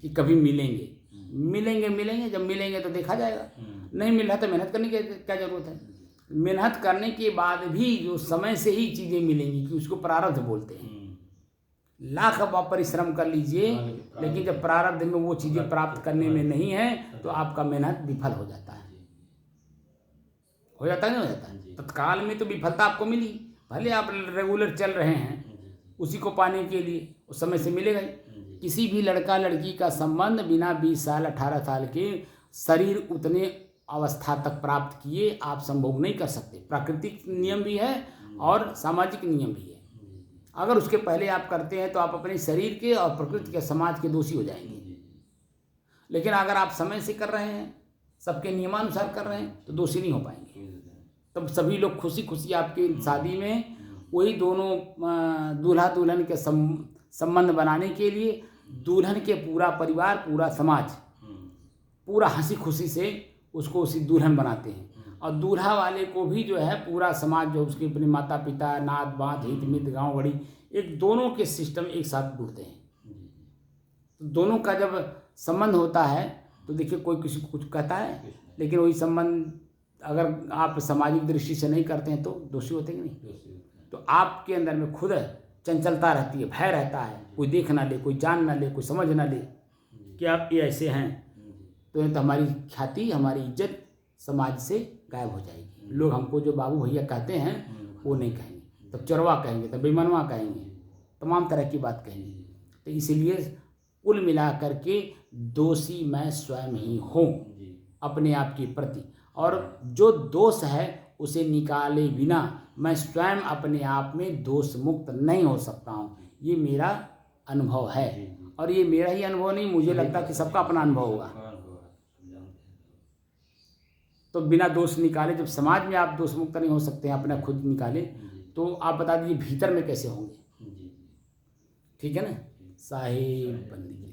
[SPEAKER 1] कि कभी मिलेंगे मिलेंगे मिलेंगे। जब मिलेंगे तो देखा जाएगा, नहीं मिल रहा तो मेहनत करने की क्या जरूरत है। मेहनत करने के बाद भी जो समय से ही चीज़ें मिलेंगी, कि उसको प्रारब्ध बोलते हैं। लाख आप परिश्रम कर लीजिए, लेकिन जब प्रारब्ध में वो चीज़ें प्राप्त करने में नहीं है, तो आपका मेहनत विफल हो जाता है। हो जाता है, नहीं हो जाता है। तत्काल में तो विफलता आपको मिली, भले आप रेगुलर चल रहे हैं उसी को पाने के लिए, उस समय से मिलेगा ही। किसी भी लड़का लड़की का संबंध बिना 20 साल 18 साल के शरीर उतने अवस्था तक प्राप्त किए आप संभोग नहीं कर सकते। प्राकृतिक नियम भी है और सामाजिक नियम भी है। अगर उसके पहले आप करते हैं तो आप अपने शरीर के और प्रकृति के, समाज के दोषी हो जाएंगे। लेकिन अगर आप समय से कर रहे हैं, सबके नियमानुसार कर रहे हैं, तो दोषी नहीं हो पाएंगे। तब सभी लोग खुशी खुशी आपकी शादी में, वही दोनों दूल्हा दुल्हन के संबंध बनाने के लिए दुल्हन के पूरा परिवार, पूरा समाज, पूरा हंसी खुशी से उसको उसी दुल्हन बनाते हैं। और दूल्हा वाले को भी जो है पूरा समाज, जो उसके अपने माता पिता, नात बात, हित मित, गाँव बड़ी, एक दोनों के सिस्टम एक साथ जुड़ते हैं। तो दोनों का जब संबंध होता है तो देखिए कोई किसी को कुछ कहता है, लेकिन वही संबंध अगर आप सामाजिक दृष्टि से नहीं करते हैं तो दोषी होते हैं कि नहीं। तो आपके अंदर में खुद चंचलता रहती है, भय रहता है, कोई देख ना ले, कोई जान ना ले, कोई समझ ना ले कि आप ये ऐसे हैं, तो हमारी ख्याति, हमारी इज्जत समाज से गायब हो जाएगी। लोग हमको जो बाबू भैया कहते हैं वो नहीं कहेंगे, तब चरवा कहेंगे, तब बेमनवा कहेंगे, तमाम तरह की बात कहेंगे। तो इसीलिए कुल मिला करके दोषी मैं स्वयं ही हूँ अपने आप के प्रति, और जो दोष है उसे निकाले बिना मैं स्वयं अपने आप में दोष मुक्त नहीं हो सकता हूँ। ये मेरा अनुभव है, और ये मेरा ही अनुभव नहीं, मुझे लगता है कि सबका अपना अनुभव होगा। तो बिना दोष निकाले, जब समाज में आप दोष मुक्त नहीं हो सकते हैं, अपना खुद निकाले, तो आप बता दीजिए भीतर में कैसे होंगे। ठीक है ना, साहिब बंदगी।